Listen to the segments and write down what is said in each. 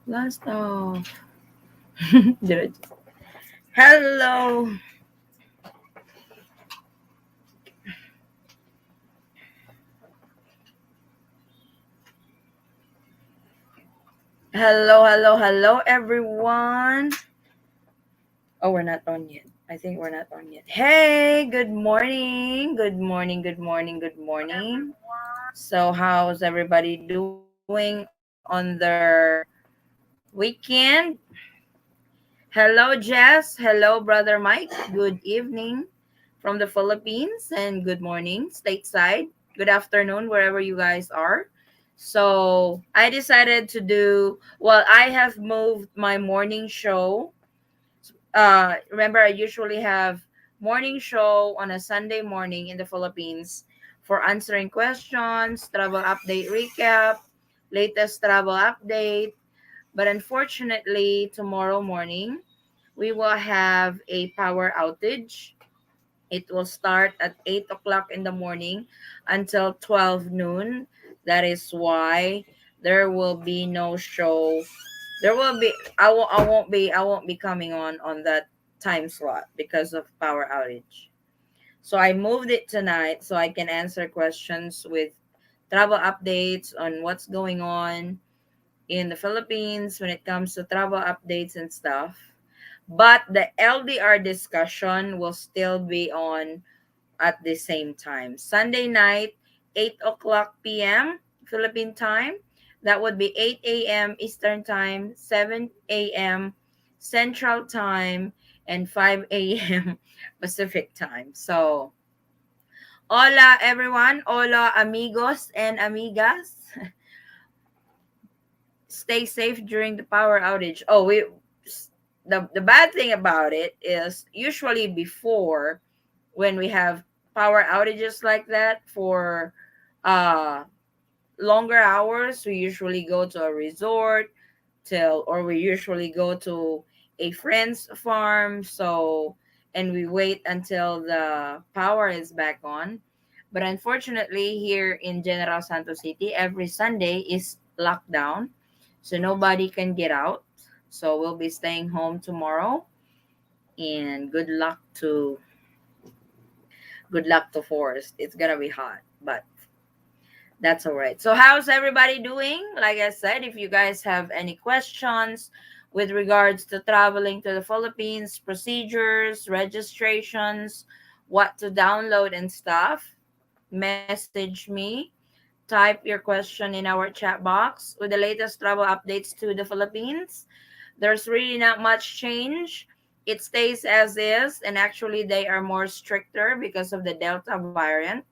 Last off. Did I just... Hello. Hello, everyone. Oh, we're not on yet. I think we're not on yet. Hey, good morning. Good morning, good morning, good morning. So, how's everybody doing on their weekend? Hello, Jess. Hello, Brother Mike. Good evening from the Philippines, and good morning, stateside. Good afternoon, wherever you guys are. So, I decided to do, well, I have moved my morning show. Remember, I usually have morning show on a Sunday morning in the Philippines for answering questions, travel update recap, latest travel update. But unfortunately, tomorrow morning, we will have a power outage. It will start at 8 o'clock in the morning until 12 noon. That is why there will be no show. There will be I won't be coming on that time slot because of power outage. So I moved it tonight so I can answer questions with travel updates on what's going on in the Philippines when it comes to travel updates and stuff. But the LDR discussion will still be on at the same time. Sunday night, 8 o'clock p.m. Philippine time. That would be 8 a.m. Eastern time, 7 a.m. Central time, and 5 a.m. Pacific time. So, hola everyone, hola amigos and amigas. Stay safe during the power outage. Oh, the bad thing about it is usually before when we have power outages like that for uh longer hours, we usually go to a resort till or we usually go to a friend's farm, so and we wait until the power is back on. But unfortunately here in General Santos City, every Sunday is locked down, so nobody can get out. So we'll be staying home tomorrow, and good luck to Forest. It's gonna be hot, but that's all right. So, how's everybody doing? Like I said, if you guys have any questions with regards to traveling to the Philippines, procedures, registrations, what to download and stuff, message me. Type your question in our chat box with the latest travel updates to the Philippines. There's really not much change. It stays as is, and actually, they are more stricter because of the Delta variant.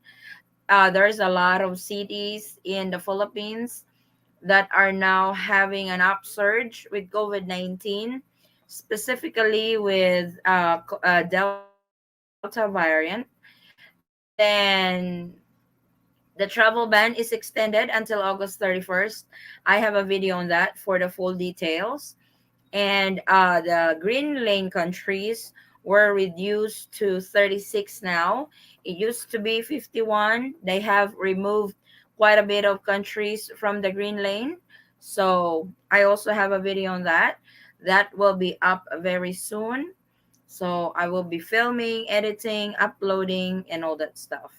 There's a lot of cities in the Philippines that are now having an upsurge with COVID 19, specifically with Delta variant. Then the travel ban is extended until August 31st. I have a video on that for the full details. And the green lane countries were reduced to 36 now. It used to be 51. They have removed quite a bit of countries from the green lane. So I also have a video on that. That will be up very soon. So I will be filming, editing, uploading, and all that stuff.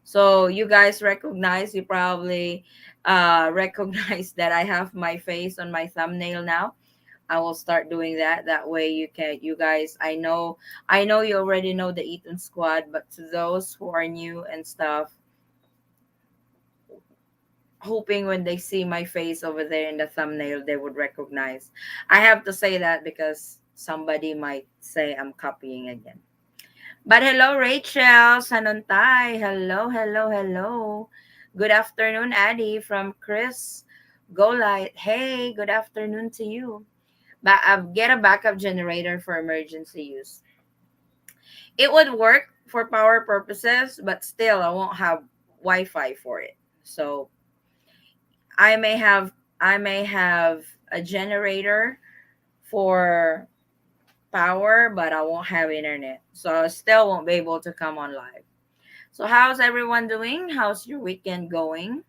So you guys recognize, you probably recognize that I have my face on my thumbnail now. I will start doing that. That way you guys, I know you already know the Eaton squad, but to those who are new and stuff, hoping when they see my face over there in the thumbnail, they would recognize. I have to say that because somebody might say I'm copying again. But hello, Rachel, Sanontai. Hello. Good afternoon, Addie from Chris Golite. Hey, good afternoon to you. Get a backup generator for emergency use. It would work for power purposes, but still, I won't have Wi-Fi for it. So I may have I may have a generator for power, but I won't have internet, so I still won't be able to come on live. So how's everyone doing? How's your weekend going?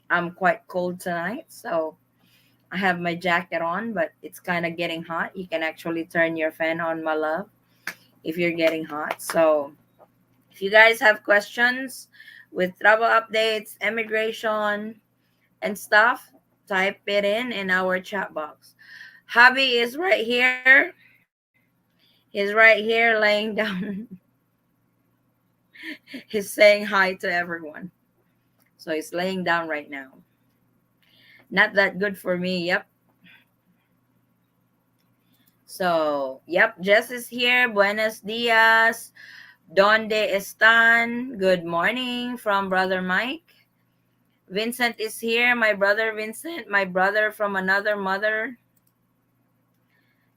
I'm quite cold tonight, so I have my jacket on, but it's kind of getting hot. You can actually turn your fan on, my love, if you're getting hot. So, if you guys have questions with travel updates, immigration, and stuff, type it in our chat box. Hubby is right here. He's right here laying down. He's saying hi to everyone. So he's laying down right now. Not that good for me. Yep. So, yep, Jess is here. Buenos dias. Donde están? Good morning from Brother Mike. Vincent is here. My brother Vincent. My brother from another mother.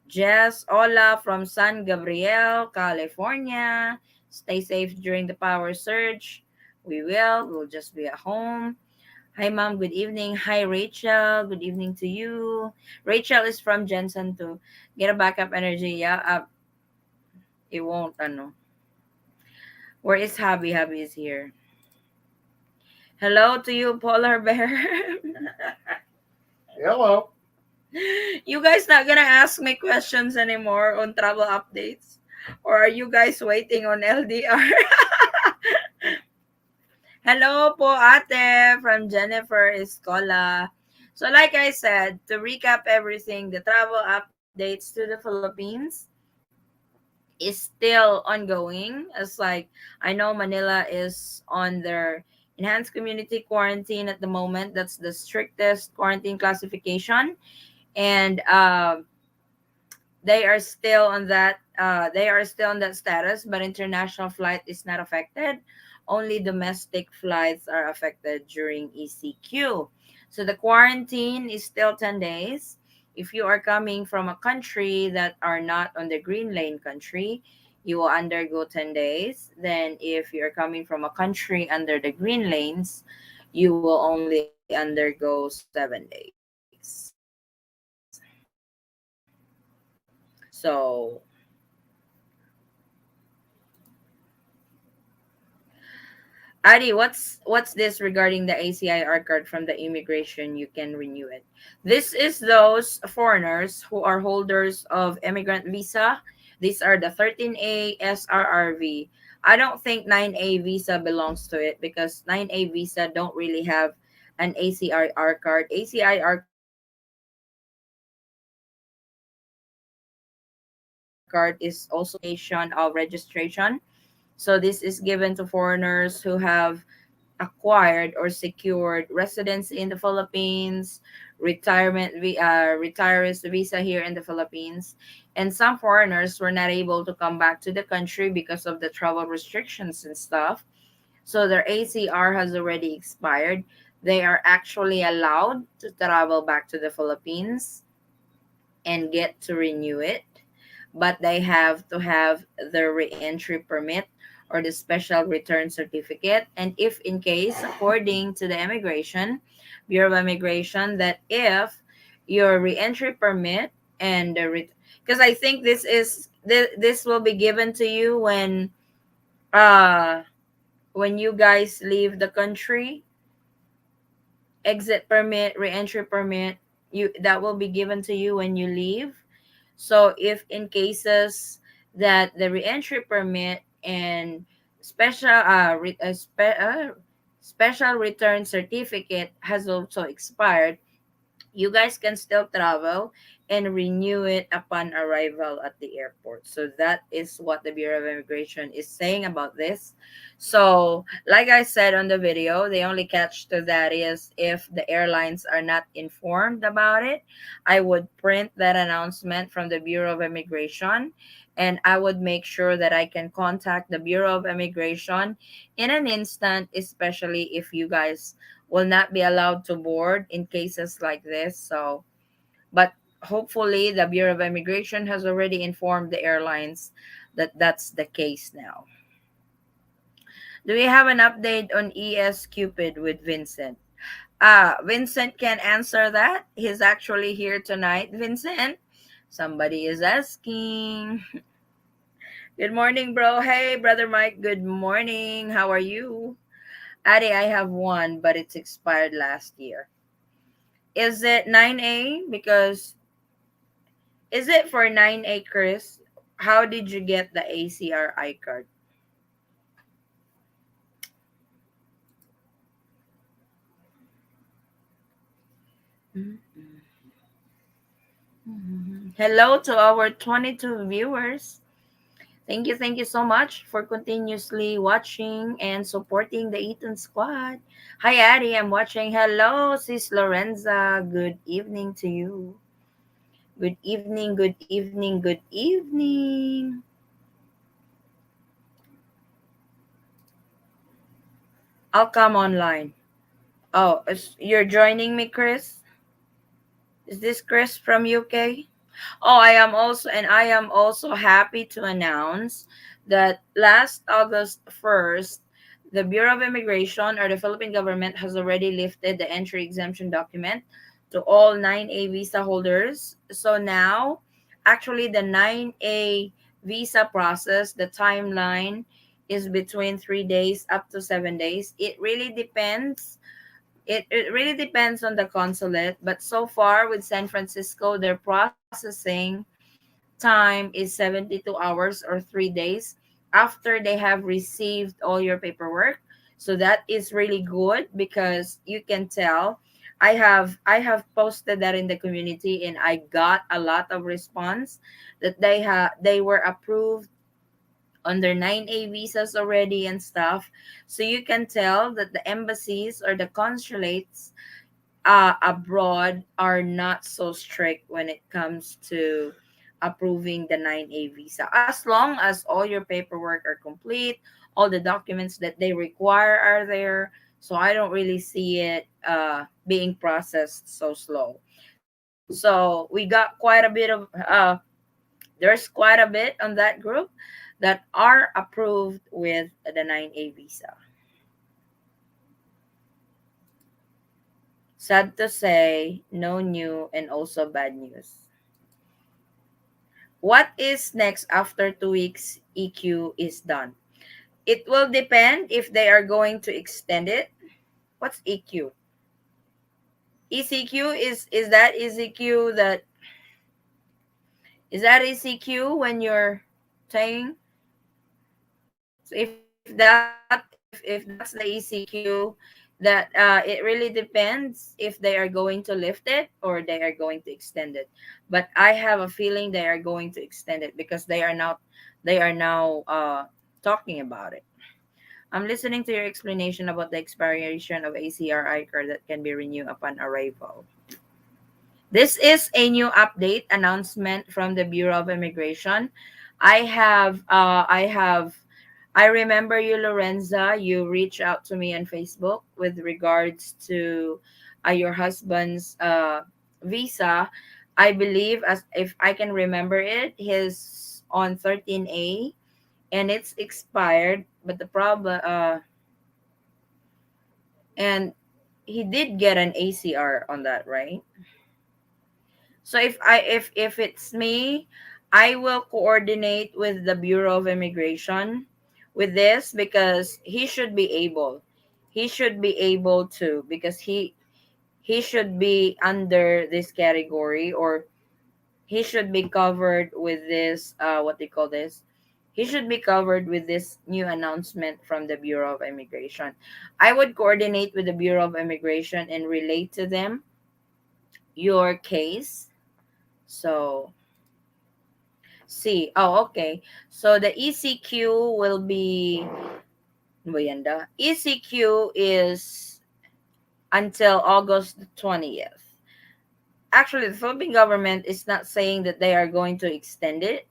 Jess, hola from San Gabriel, California. Stay safe during the power surge. We will. We'll just be at home. Hi, Mom. Good evening. Hi, Rachel. Good evening to you. Rachel is from Jensen to get a backup energy. Yeah, it won't. Ano. Where is Hubby? Hubby is here. Hello to you, Polar Bear. Hello. You guys not gonna ask me questions anymore on travel updates? Or are you guys waiting on LDR? Hello po ate from Jennifer Escola. So like I said, to recap everything, the travel updates to the Philippines is still ongoing. As like I know Manila is on their enhanced community quarantine at the moment. That's the strictest quarantine classification. And they are still on that status, but international flight is not affected. Only domestic flights are affected during ECQ. So the quarantine is still 10 days. If you are coming from a country that are not on the green lane country, you will undergo 10 days. Then if you're coming from a country under the green lanes, you will only undergo 7 days. So Adi, what's this regarding the ACIR card from the immigration? You can renew it. This is those foreigners who are holders of immigrant visa. These are the 13A SRRV. I don't think 9A visa belongs to it because 9A visa don't really have an ACIR card. ACIR card is also given to foreigners who have registration. So this is given to foreigners who have acquired or secured residence in the Philippines, retirement visa here in the Philippines, and some foreigners were not able to come back to the country because of the travel restrictions and stuff. So their ACR has already expired. They are actually allowed to travel back to the Philippines and get to renew it, but they have to have the reentry permit or the special return certificate. And if in case, according to the immigration, Bureau of Immigration, that if your reentry permit and the because I think this will be given to you uh when you guys leave the country, exit permit, reentry permit, you that will be given to you when you leave. So if in cases that the reentry permit and special special return certificate has also expired, you guys can still travel and renew it upon arrival at the airport. So that is what the Bureau of Immigration is saying about this. So, like I said on the video, the only catch to that is if the airlines are not informed about it, I would print that announcement from the Bureau of Immigration and I would make sure that I can contact the Bureau of Immigration in an instant, especially if you guys will not be allowed to board in cases like this. So, but hopefully the Bureau of Immigration has already informed the airlines that that's the case now. Do we have an update on ES Cupid with Vincent? Vincent can answer that. He's actually here tonight. Vincent, somebody is asking. Good morning, bro. Hey, brother Mike. Good morning. How are you? Adi, I have one, but it's expired last year. Is it 9A? Because is it for 9A, Chris? How did you get the ACRI card? Hello to our 22 viewers. Thank you so much for continuously watching and supporting the Eaton squad. Hi, Addie, I'm watching. Hello, Sis Lorenza. Good evening to you. Good evening, good evening, good evening. I'll come online. Oh, you're joining me, Chris? Is this Chris from UK? Oh, I am also happy to announce that last August 1st, the Bureau of Immigration or the Philippine government has already lifted the entry exemption document to all 9A visa holders. So now, actually the 9A visa process, the timeline is between 3 days up to 7 days. It really depends on the consulate, but so far with San Francisco, their processing time is 72 hours or 3 days after they have received all your paperwork. So that is really good because you can tell. I have posted that in the community and I got a lot of response that they were approved under 9A visas already and stuff. So you can tell that the embassies or the consulates abroad are not so strict when it comes to approving the 9A visa. As long as all your paperwork are complete, all the documents that they require are there. So I don't really see it being processed so slow. So we got quite a bit of there's quite a bit on that group that are approved with the 9A visa. Sad to say, no new and also bad news. What is next after 2 weeks EQ is done? It will depend if they are going to extend it. What's EQ? ECQ is that ECQ that is that ECQ when you're saying? So if that's the ECQ, that it really depends if they are going to lift it or they are going to extend it. But I have a feeling they are going to extend it because they are now talking about it. I'm listening to your explanation about the expiration of ACRI card that can be renewed upon arrival. This is a new update announcement from the Bureau of Immigration. I remember you, Lorenza. You reached out to me on Facebook with regards to your husband's visa. I believe, as if I can remember it, his on 13A and it's expired. But the problem, and he did get an ACR on that, right? So if it's me, I will coordinate with the Bureau of Immigration with this because he should be able to because he should be under this category or he should be covered with this what they call this. He should be covered with this new announcement from the Bureau of Immigration. I would coordinate with the Bureau of Immigration and relate to them your case. So C. Oh, okay. So the ECQ will be Boyanda. ECQ is until August the 20th. Actually, the Philippine government is not saying that they are going to extend it,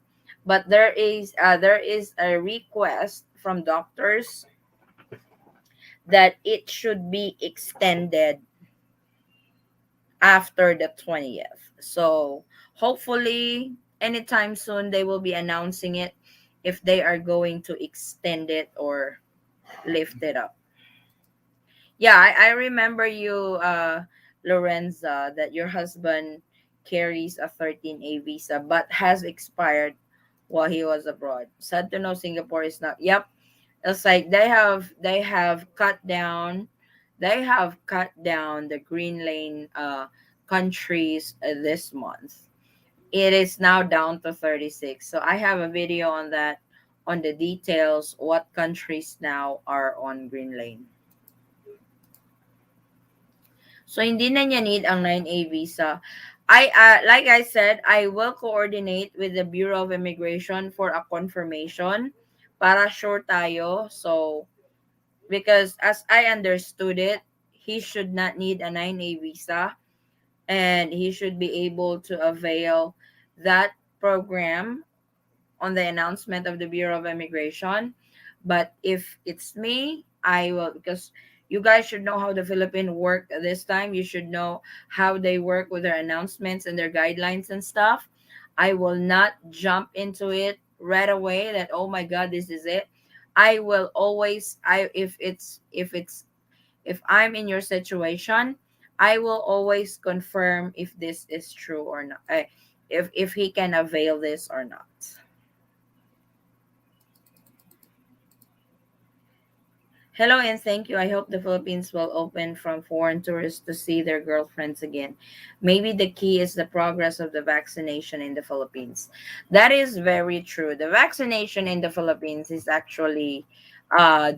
but there is a request from doctors that it should be extended after the 20th. So hopefully anytime soon they will be announcing it if they are going to extend it or lift it up. Yeah, I remember you, Lorenza, that your husband carries a 13A visa but has expired while he was abroad. Sad to know Singapore is not. Yep, it's like they have cut down the green lane countries this month. It is now down to 36. So I have a video on that, on the details, what countries now are on green lane. So hindi na niya need ang 9A visa. Like I said, I will coordinate with the Bureau of Immigration for a confirmation para sure tayo. So because as I understood it, he should not need a 9A visa, and he should be able to avail that program on the announcement of the Bureau of Immigration. But if it's me, I will, because you guys should know how the Philippines work this time. You should know how they work with their announcements and their guidelines and stuff. I will not jump into it right away that, oh my god, this is it. I will always, I if I'm in your situation, I will always confirm if this is true or not. If he can avail this or not. Hello and thank you. I hope the Philippines will open from foreign tourists to see their girlfriends again. Maybe the key is the progress of the vaccination in the Philippines. That is very true. The vaccination in the Philippines is actually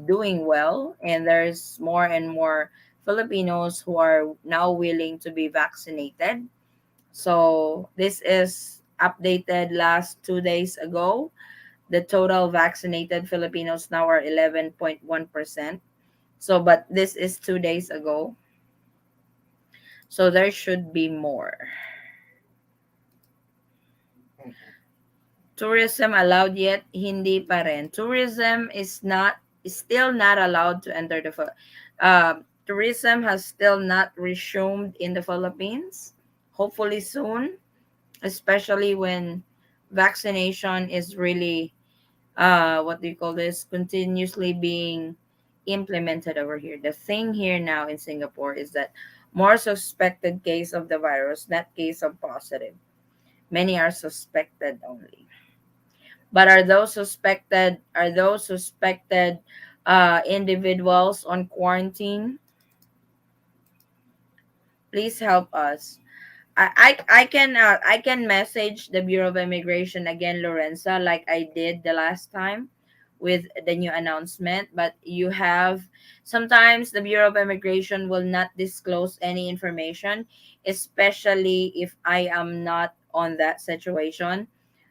doing well, and there's more and more Filipinos who are now willing to be vaccinated. So this is updated last 2 days ago. The total vaccinated Filipinos now are 11.1%. So, but this is 2 days ago. So there should be more. Tourism allowed yet? Hindi pa rin. Tourism is still not allowed to enter the tourism has still not resumed in the Philippines. Hopefully soon, especially when vaccination is really what do you call this, continuously being implemented over here. The thing here now in Singapore is that more suspected case of the virus, not case of positive. Many are suspected only. But are those suspected individuals on quarantine? Please help us. I can message the Bureau of Immigration again, Lorenza, like I did the last time with the new announcement. But you have, sometimes the Bureau of Immigration will not disclose any information, especially if I am not on that situation.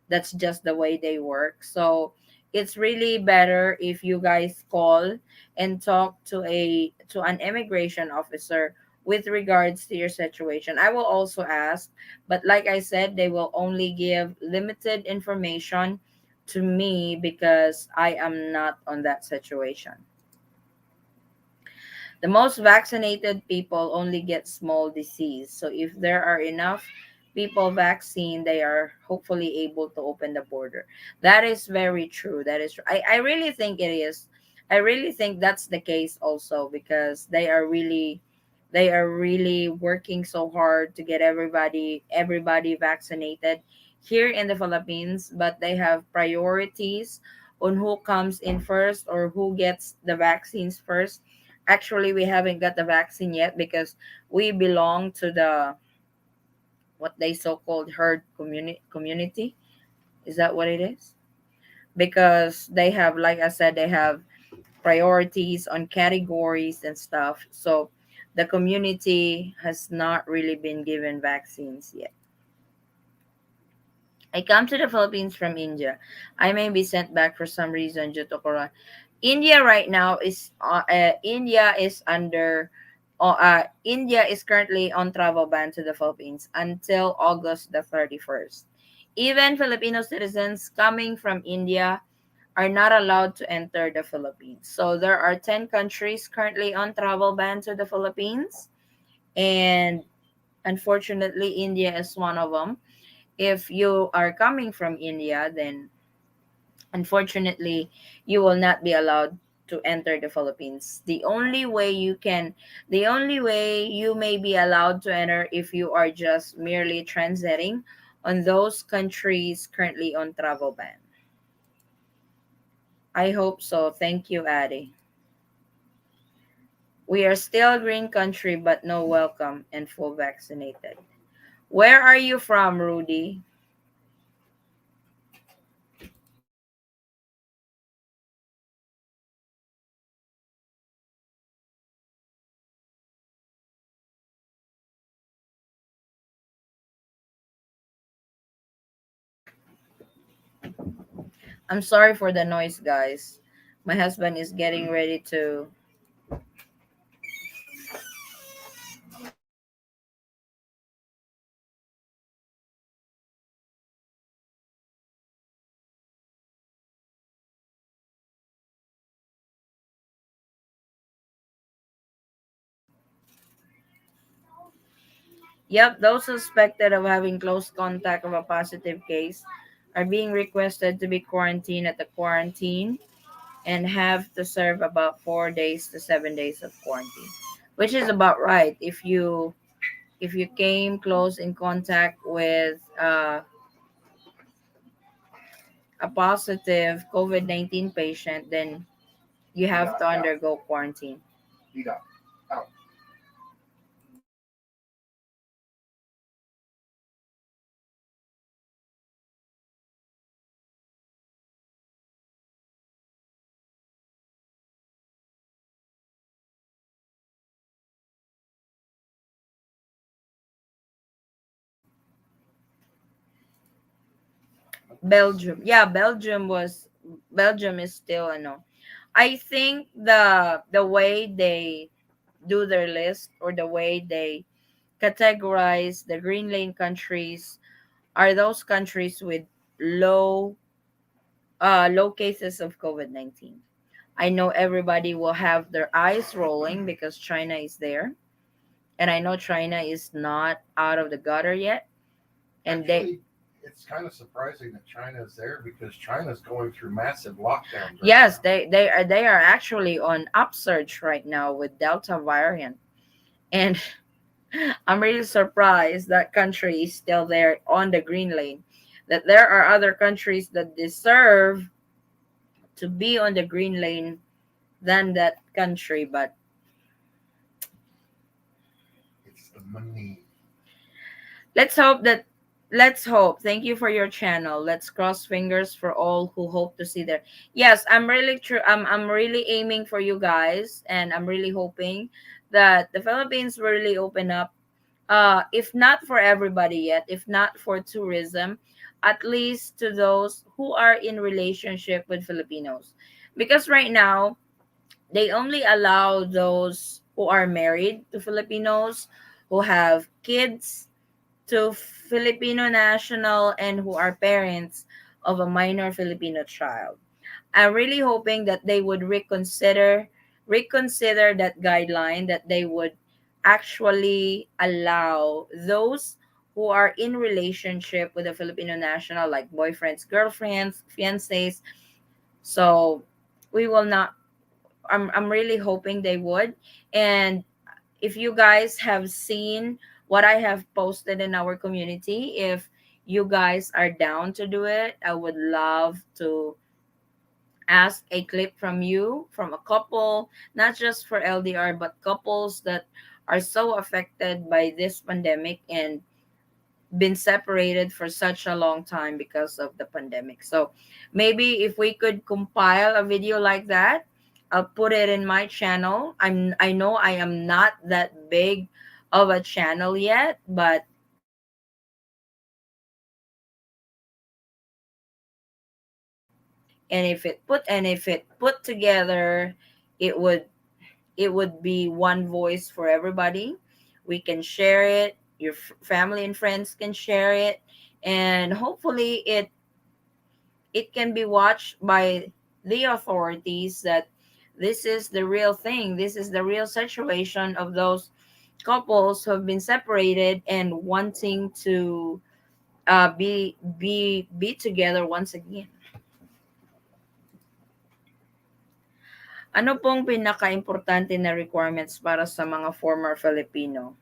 That's just the way they work. So it's really better if you guys call and talk to an immigration officer with regards to your situation. I will also ask, but like I said, they will only give limited information to me because I am not on that situation. The most vaccinated people only get small disease. So if there are enough people vaccine, they are hopefully able to open the border. That is very true. That is true. I really think it is. I really think that's the case also, because they are really working so hard to get everybody vaccinated here in the Philippines, but they have priorities on who comes in first or who gets the vaccines first. Actually, we haven't got the vaccine yet because we belong to the, what they so-called herd community. Is that what it is? Because they have, like I said, they have priorities on categories and stuff. So the community has not really been given vaccines yet. I come to the Philippines from India. I may be sent back for some reason due to corona. India right now is India is currently on travel ban to the Philippines until August the 31st. Even Filipino citizens coming from India are not allowed to enter the Philippines. So there are 10 countries currently on travel ban to the Philippines, and unfortunately India is one of them. If you are coming from India, then unfortunately you will not be allowed to enter the Philippines. The only way you may be allowed to enter if you are just merely transiting on those countries currently on travel ban. I hope so. Thank you, Addie. We are still a green country, but no welcome and full vaccinated. Where are you from, Rudy? I'm sorry for the noise, guys. My husband is getting ready to. Yep, those suspected of having close contact of a positive case are being requested to be quarantined at the quarantine and have to serve about 4 days to 7 days of quarantine, which is about right. If you came close in contact with a positive COVID-19 patient, then you have to undergo quarantine. Belgium, yeah, Belgium is still I know. I think the way they do their list, or the way they categorize the green lane countries, are those countries with low low cases of COVID-19. I know everybody will have their eyes rolling because China is there, and I know China is not out of the gutter yet, and Actually, it's kind of surprising that China is there because China's going through massive lockdowns right yes, now. they are actually on upsurge right now with Delta variant, and I'm really surprised that country is still there on the green lane. That there are other countries that deserve to be on the green lane than that country, but It's the money. let's hope that let's hope. Thank you for your channel. Let's cross fingers for all who hope to see there. Yes, I'm really true. I'm really aiming for you guys, and I'm really hoping that the Philippines will really open up. If not for everybody yet, if not for tourism, at least to those who are in relationship with Filipinos, because right now they only allow those who are married to Filipinos, who have kids to Filipino national, and who are parents of a minor Filipino child. I'm really hoping that they would reconsider that guideline, that they would actually allow those who are in relationship with a Filipino national, like boyfriends, girlfriends, fiancés. So we will not. I'm really hoping they would. And if you guys have seen what I have posted in our community, if you guys are down to do it, I would love to ask a clip from you, from a couple, not just for LDR, but couples that are so affected by this pandemic and been separated for such a long time because of the pandemic. So maybe if we could compile a video like that, I'll put it in my channel. I know I am not that big of a channel yet, but and if it put together, it would it would be one voice for everybody. We can share it, your family and friends can share it, and hopefully it can be watched by the authorities that this is the real thing, this is the real situation of those couples who have been separated and wanting to be together once again. Ano pong pinaka-importante na requirements para sa mga former Filipino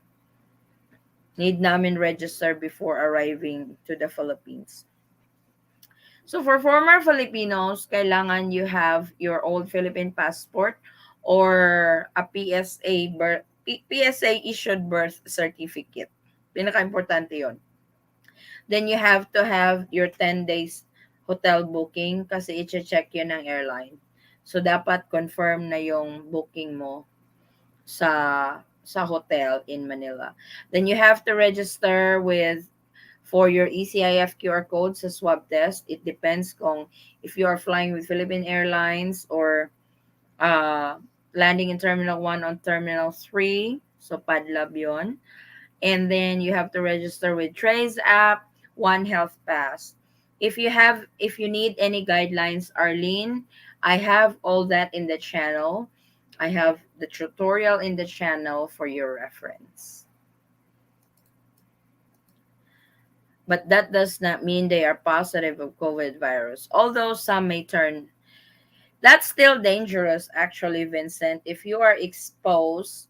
need namin register before arriving to the Philippines? So for former Filipinos, kailangan you have your old Philippine passport or a PSA issued birth certificate. Pinaka-importante yon. Then you have to have your 10 days hotel booking kasi i-check yun ng airline. So, dapat confirm na yung booking mo sa hotel in Manila. Then you have to register with for your ECIF QR code sa swab test. It depends kung if you are flying with Philippine Airlines or uh, landing in Terminal 1 on Terminal 3. So, padlab yon. And then you have to register with Trace app, One Health Pass. If you need any guidelines, Arlene, I have all that in the channel. I have the tutorial in the channel for your reference. But that does not mean they are positive of COVID virus. Although some may turn, that's still dangerous actually, Vincent. If you are exposed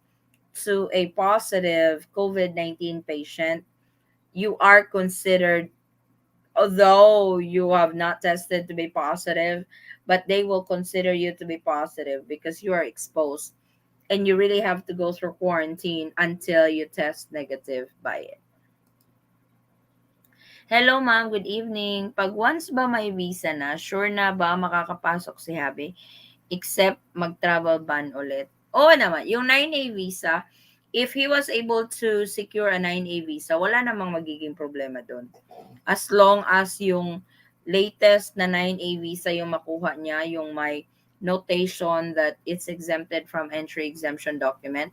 to a positive COVID-19 patient, you are considered, although you have not tested to be positive, but they will consider you to be positive because you are exposed and you really have to go through quarantine until you test negative by it. Hello ma'am, good evening. Pag once ba may visa na, sure na ba makakapasok si Habi? Except mag-travel ban ulit. Oo naman, yung 9A visa, if he was able to secure a 9A visa, wala namang magiging problema doon. As long as yung latest na 9A visa yung makuha niya, yung may notation that it's exempted from entry exemption document,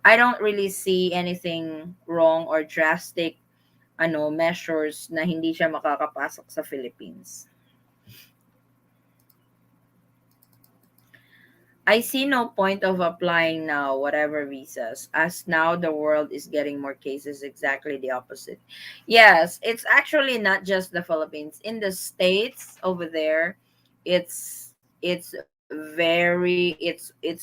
I don't really see anything wrong or drastic measures na hindi siya makakapasok sa Philippines. I see no point of applying now, whatever visas, as now the world is getting more cases, exactly the opposite. Yes, it's actually not just the Philippines. In the States over there, it's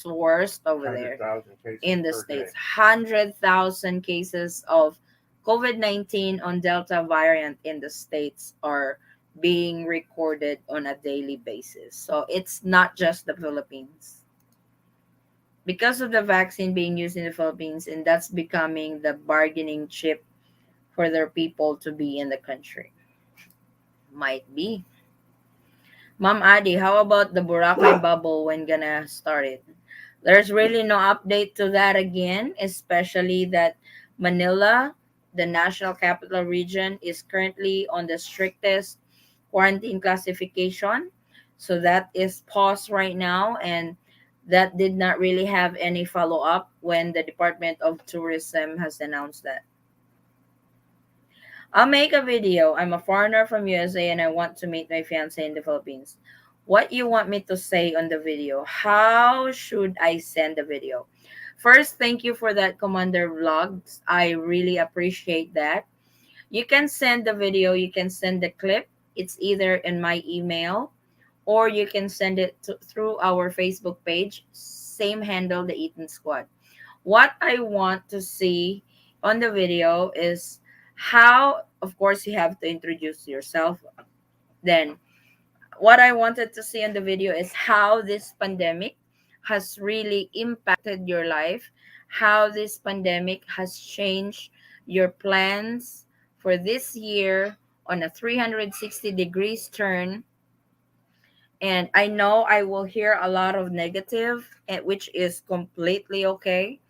worst over there. 100,000 In cases the per States, day. 100,000 cases of COVID-19 on Delta variant in the States are being recorded on a daily basis. So it's not just the Philippines because of the vaccine being used in the Philippines, and that's becoming the bargaining chip for their people to be in the country. Might be. Ma'am Adi, how about the Boracay bubble when gonna start it? There's really no update to that again, especially that Manila, the national capital region, is currently on the strictest quarantine classification. So that is paused right now, and that did not really have any follow up when the Department of Tourism has announced that. I'll make a video. I'm a foreigner from USA and I want to meet my fiance in the Philippines. What you want me to say on the video? How should I send the video? First, thank you for that, Commander Vlogs. I really appreciate that. You can send the video, you can send the clip. It's either in my email or you can send it through our Facebook page. Same handle, the Eaton Squad. What I want to see on the video is how, of course, you have to introduce yourself. Then, what I wanted to see on the video is how this pandemic has really impacted your life, how this pandemic has changed your plans for this year on a 360 degrees turn. And I know I will hear a lot of negative, which is completely okay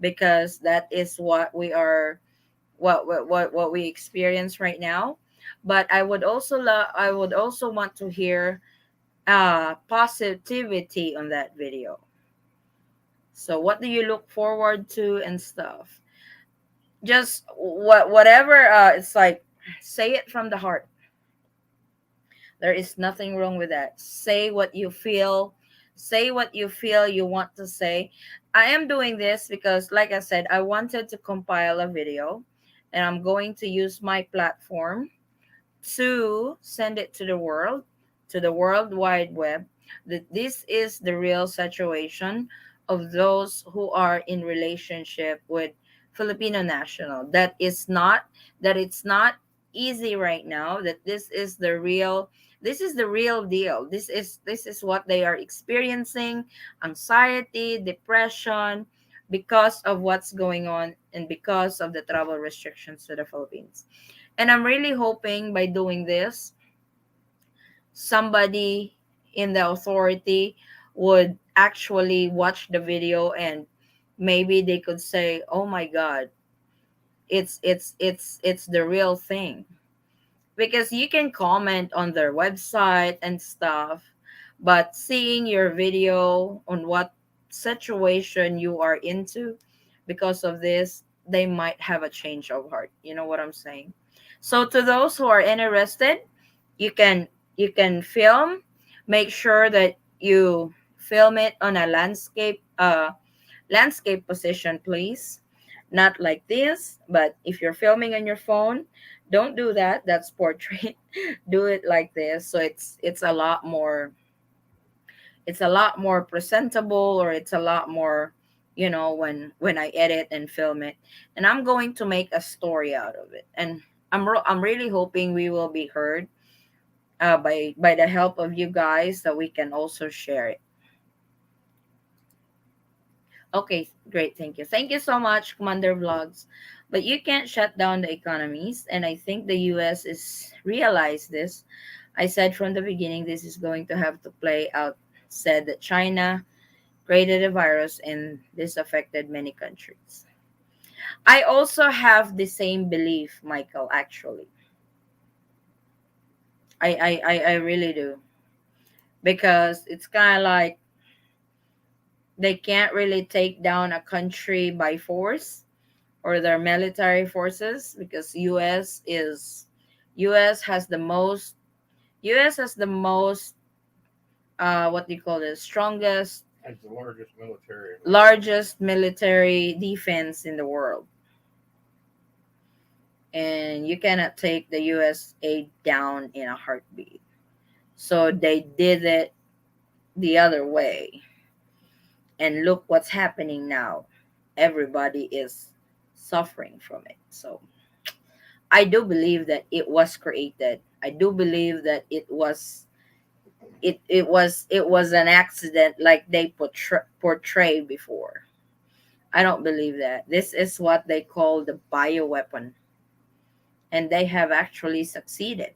because that is what we are, what we experience right now. But I would also want to hear positivity on that video. So what do you look forward to and stuff? Just whatever it's like, say it from the heart. There is nothing wrong with that. Say what you feel. Say what you feel you want to say. I am doing this because, like I said, I wanted to compile a video and I'm going to use my platform to send it to the World Wide Web, that this is the real situation of those who are in relationship with Filipino national. That it's not easy right now, that this is the real deal. This is what they are experiencing: anxiety, depression, because of what's going on and because of the travel restrictions to the Philippines. And I'm really hoping by doing this, somebody in the authority would actually watch the video, and maybe they could say, "Oh my god, it's the real thing." Because you can comment on their website and stuff, but seeing your video on what situation you are into because of this, they might have a change of heart. You know what I'm saying? So to those who are interested, you can film. Make sure that you film it on a landscape position, please. Not like this, but if you're filming on your phone, don't do that. That's portrait. Do it like this, so it's a lot more, it's a lot more presentable, or it's a lot more, when I edit and film it. And I'm going to make a story out of it. And I'm really hoping we will be heard, by the help of you guys, that we can also share it. Okay, great. Thank you. Thank you so much, Commander Vlogs. But you can't shut down the economies, and I think the US is realized this. I said from the beginning this is going to have to play out. Said that China created a virus and this affected many countries. I also have the same belief, Michael, actually. I really do. Because it's kind of like they can't really take down a country by force, or their military forces, because US has the most US has the most, what do you call this, strongest, It's the largest military defense in the world. And you cannot take the USA down in a heartbeat. So they did it the other way. And look what's happening now. Everybody is suffering from it. So I do believe that it was created. I do believe that it was an accident, like they portray before. I don't believe that. This is what they call the bioweapon, and they have actually succeeded,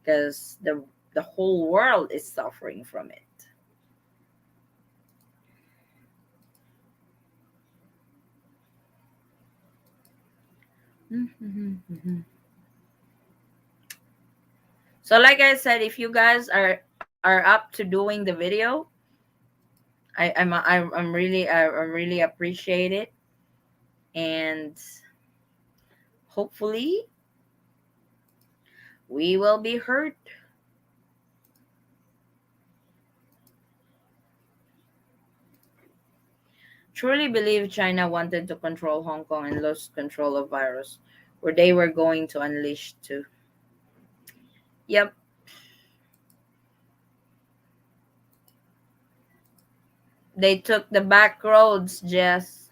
because the whole world is suffering from it. So like I said, if you guys are up to doing the video, I really appreciate it. And hopefully we will be heard. Truly believe China wanted to control Hong Kong and lost control of virus, where they were going to unleash too. Yep, they took the back roads, Jess,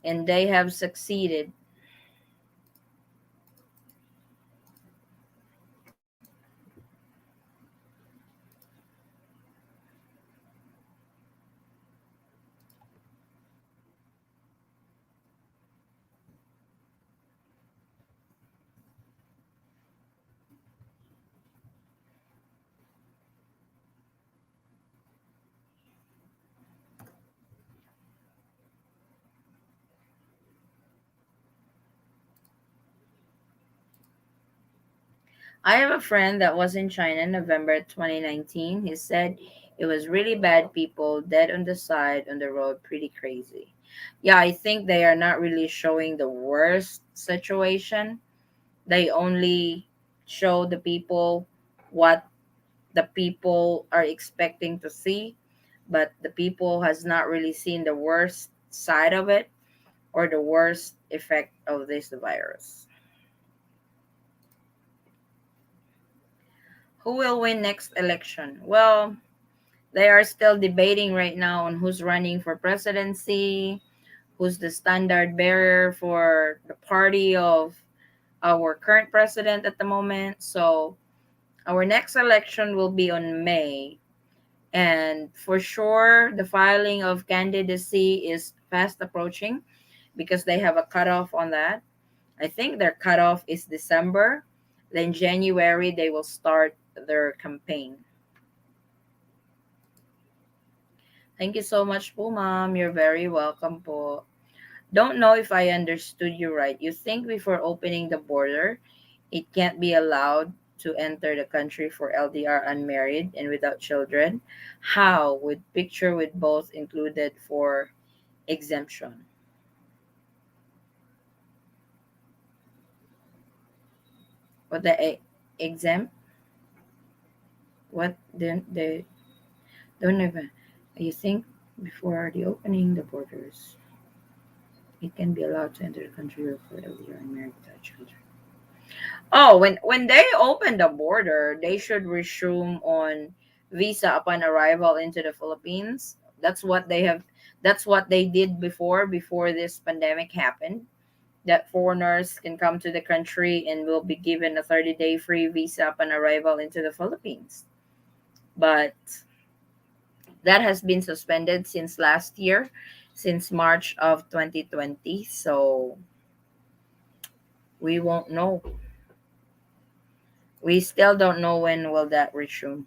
and they have succeeded. I have a friend that was in China in November 2019. He said it was really bad, people dead on the side on the road, pretty crazy. Yeah, I think they are not really showing the worst situation. They only show the people what the people are expecting to see, but the people has not really seen the worst side of it, or the worst effect of this virus. Who will win next election? Well, they are still debating right now on who's running for presidency, who's the standard bearer for the party of our current president at the moment. So our next election will be on May. And for sure, the filing of candidacy is fast approaching because they have a cutoff on that. I think their cutoff is December. Then January, they will start their campaign. Thank you so much po, ma'am. You're very welcome po. Don't know if I understood you right. You think before opening the border, it can't be allowed to enter the country for LDR unmarried and without children? How? With picture with both included for exemption. What the exempt? What then they don't even. You think before the opening the borders, it can be allowed to enter the country for LDR unmarried without children. Oh, when they open the border, they should resume on visa upon arrival into the Philippines. That's what they did before this pandemic happened. That foreigners can come to the country and will be given a 30-day free visa upon arrival into the Philippines. But that has been suspended since last year, since March of 2020. So we won't know. We still don't know when will that resume.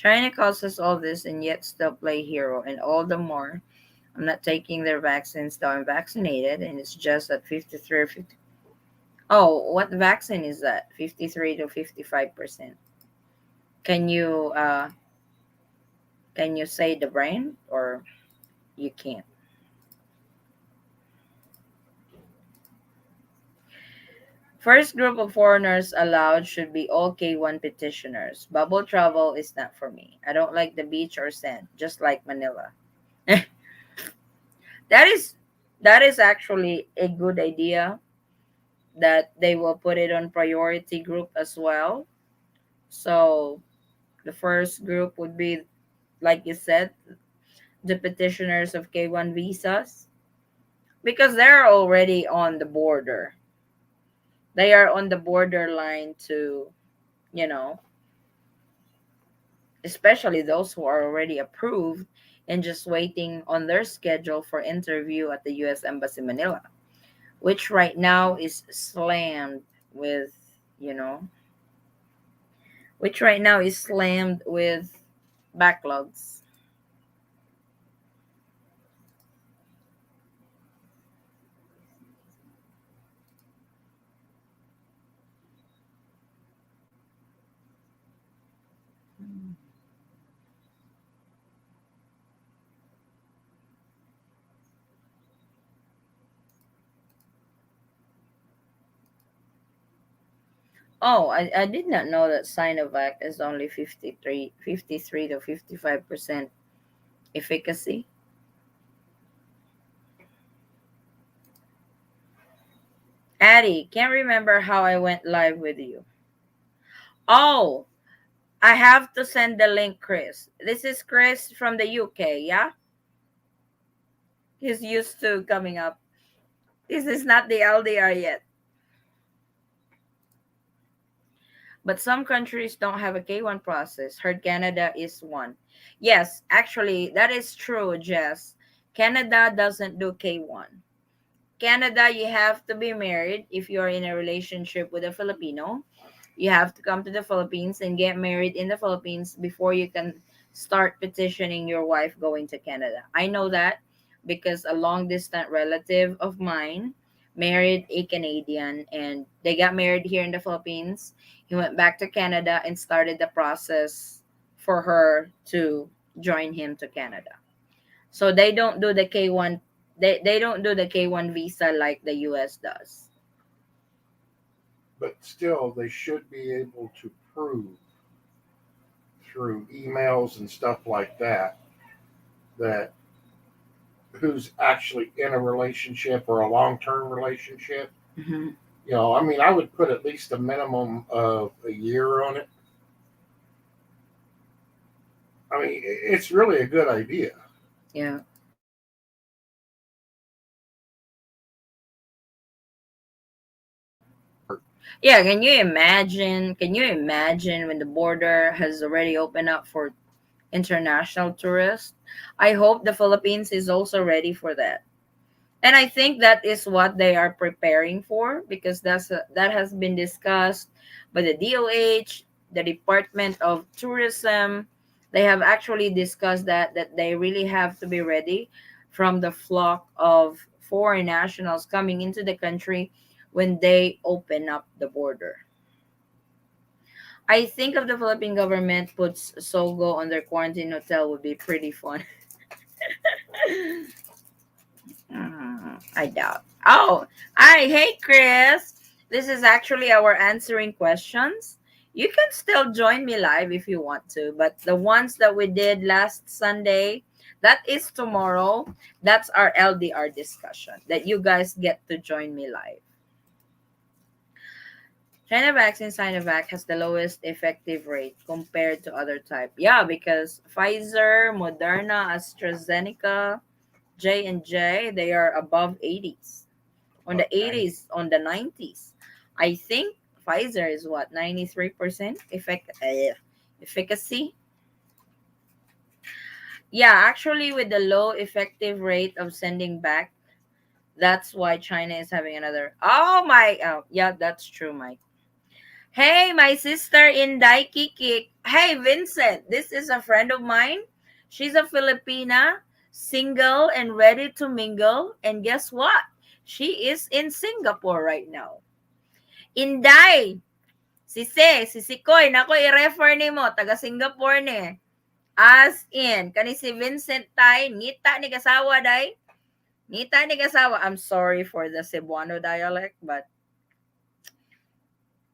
China causes all this and yet still play hero, and all the more. I'm not taking their vaccines though I'm vaccinated, and it's just at 53 or 50. Oh, what vaccine is that? 53 to 55%. Can you can you say the brand or you can't? First group of foreigners allowed should be all K1 petitioners. Bubble travel is not for me. I don't like the beach or sand, just like Manila. that is that is actually a good idea that they will put it on priority group as well. So the first group would be, like you said, the petitioners of K1 visas because they're already on the border. They are on the borderline to, you know, especially those who are already approved and just waiting on their schedule for interview at the US Embassy Manila, which right now is slammed with, you know, which right now is slammed with backlogs. Oh, I did not know that Sinovac is only 53 to 55% efficacy. Addie, can't remember how I went live with you. Oh, I have to send the link, Chris. This is Chris from the UK, yeah? He's used to coming up. This is not the LDR yet. But some countries don't have a K1 process. Heard Canada is one. Yes, actually, that is true, Jess. Canada doesn't do K1. Canada, you have to be married if you are in a relationship with a Filipino. You have to come to the Philippines and get married in the Philippines before you can start petitioning your wife going to Canada. I know that because a long distance relative of mine married a Canadian and they got married here in the Philippines. He went back to Canada and started the process for her to join him to Canada. So they don't do the K1, they don't do the K1 visa like the US does. but still, they should be able to prove through emails and stuff like that that who's actually in a relationship or a long-term relationship. Mm-hmm. I mean, I would put at least a minimum of a year on it. I mean, it's really a good idea. Yeah. Yeah, can you imagine? Can you imagine when the border has already opened up for international tourists? I hope the Philippines is also ready for that. And I think that is what they are preparing for, because that has been discussed by the DOH, the Department of Tourism. They have actually discussed that they really have to be ready from the flock of foreign nationals coming into the country when they open up the border. I think if the Philippine government puts Sogo on their quarantine hotel would be pretty fun. I doubt. Oh, hi. Hey, Chris. This is actually our answering questions. You can still join me live if you want to, but the ones that we did last Sunday, that is tomorrow. That's our LDR discussion that you guys get to join me live. China vaccine Sinovac has the lowest effective rate compared to other type. Yeah, because Pfizer, Moderna, AstraZeneca, J&J, they are above 80s. On the Okay. 80s, on the 90s. I think Pfizer is what, 93% efficacy? Yeah, actually, with the low effective rate of sending back, that's why China is having another. Oh my, oh, yeah, that's true, Mike. Hey, my sister in Daikiki. Hey, Vincent, this is a friend of mine. She's a Filipina, single and ready to mingle. And guess what? She is in Singapore right now. Inday, si Sikoy, nako i-refer ni mo, taga Singapore ni. As in, kani si Vincent tay, ngita ni kasawa day. Ngita ni kasawa. I'm sorry for the Cebuano dialect, but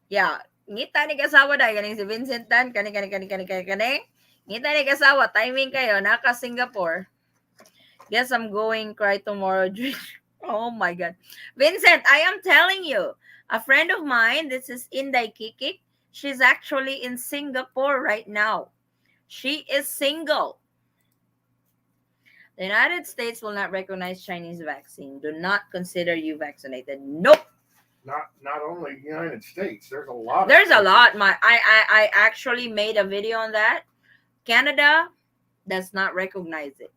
yeah, ngita ni kasawa day, kani si Vincent tan, kani. Ngita ni kasawa, timing kayo, naka Singapore. Guess I'm going cry tomorrow. Oh my God. Vincent, I am telling you, a friend of mine, this is Inday Kikik, she's actually in Singapore right now. She is single. The United States will not recognize Chinese vaccine. Do not consider you vaccinated. Nope. Not only United States, there's a lot of There's a countries. lot. I actually made a video on that. Canada does not recognize it.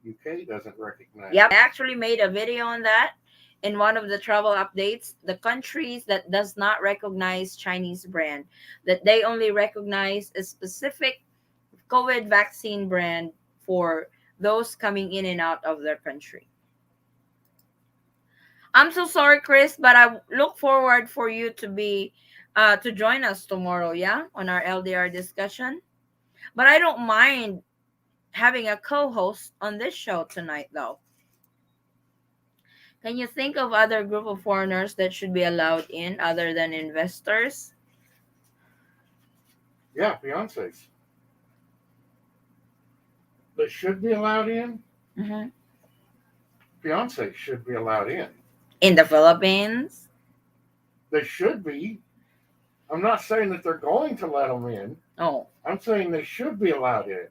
UK doesn't recognize Yep, it. I actually made a video on that in one of the travel updates. The countries that does not recognize Chinese brand, that they only recognize a specific COVID vaccine brand for those coming in and out of their country. I'm so sorry, Chris, but I look forward for you to be to join us tomorrow, yeah, on our LDR discussion. But I don't mind having a co-host on this show tonight, though. Can you think of other group of foreigners that should be allowed in other than investors? Yeah, fiancés. They should be allowed in. Hmm. Fiancés should be allowed in. In the Philippines? They should be. I'm not saying that they're going to let them in. Oh. I'm saying they should be allowed in.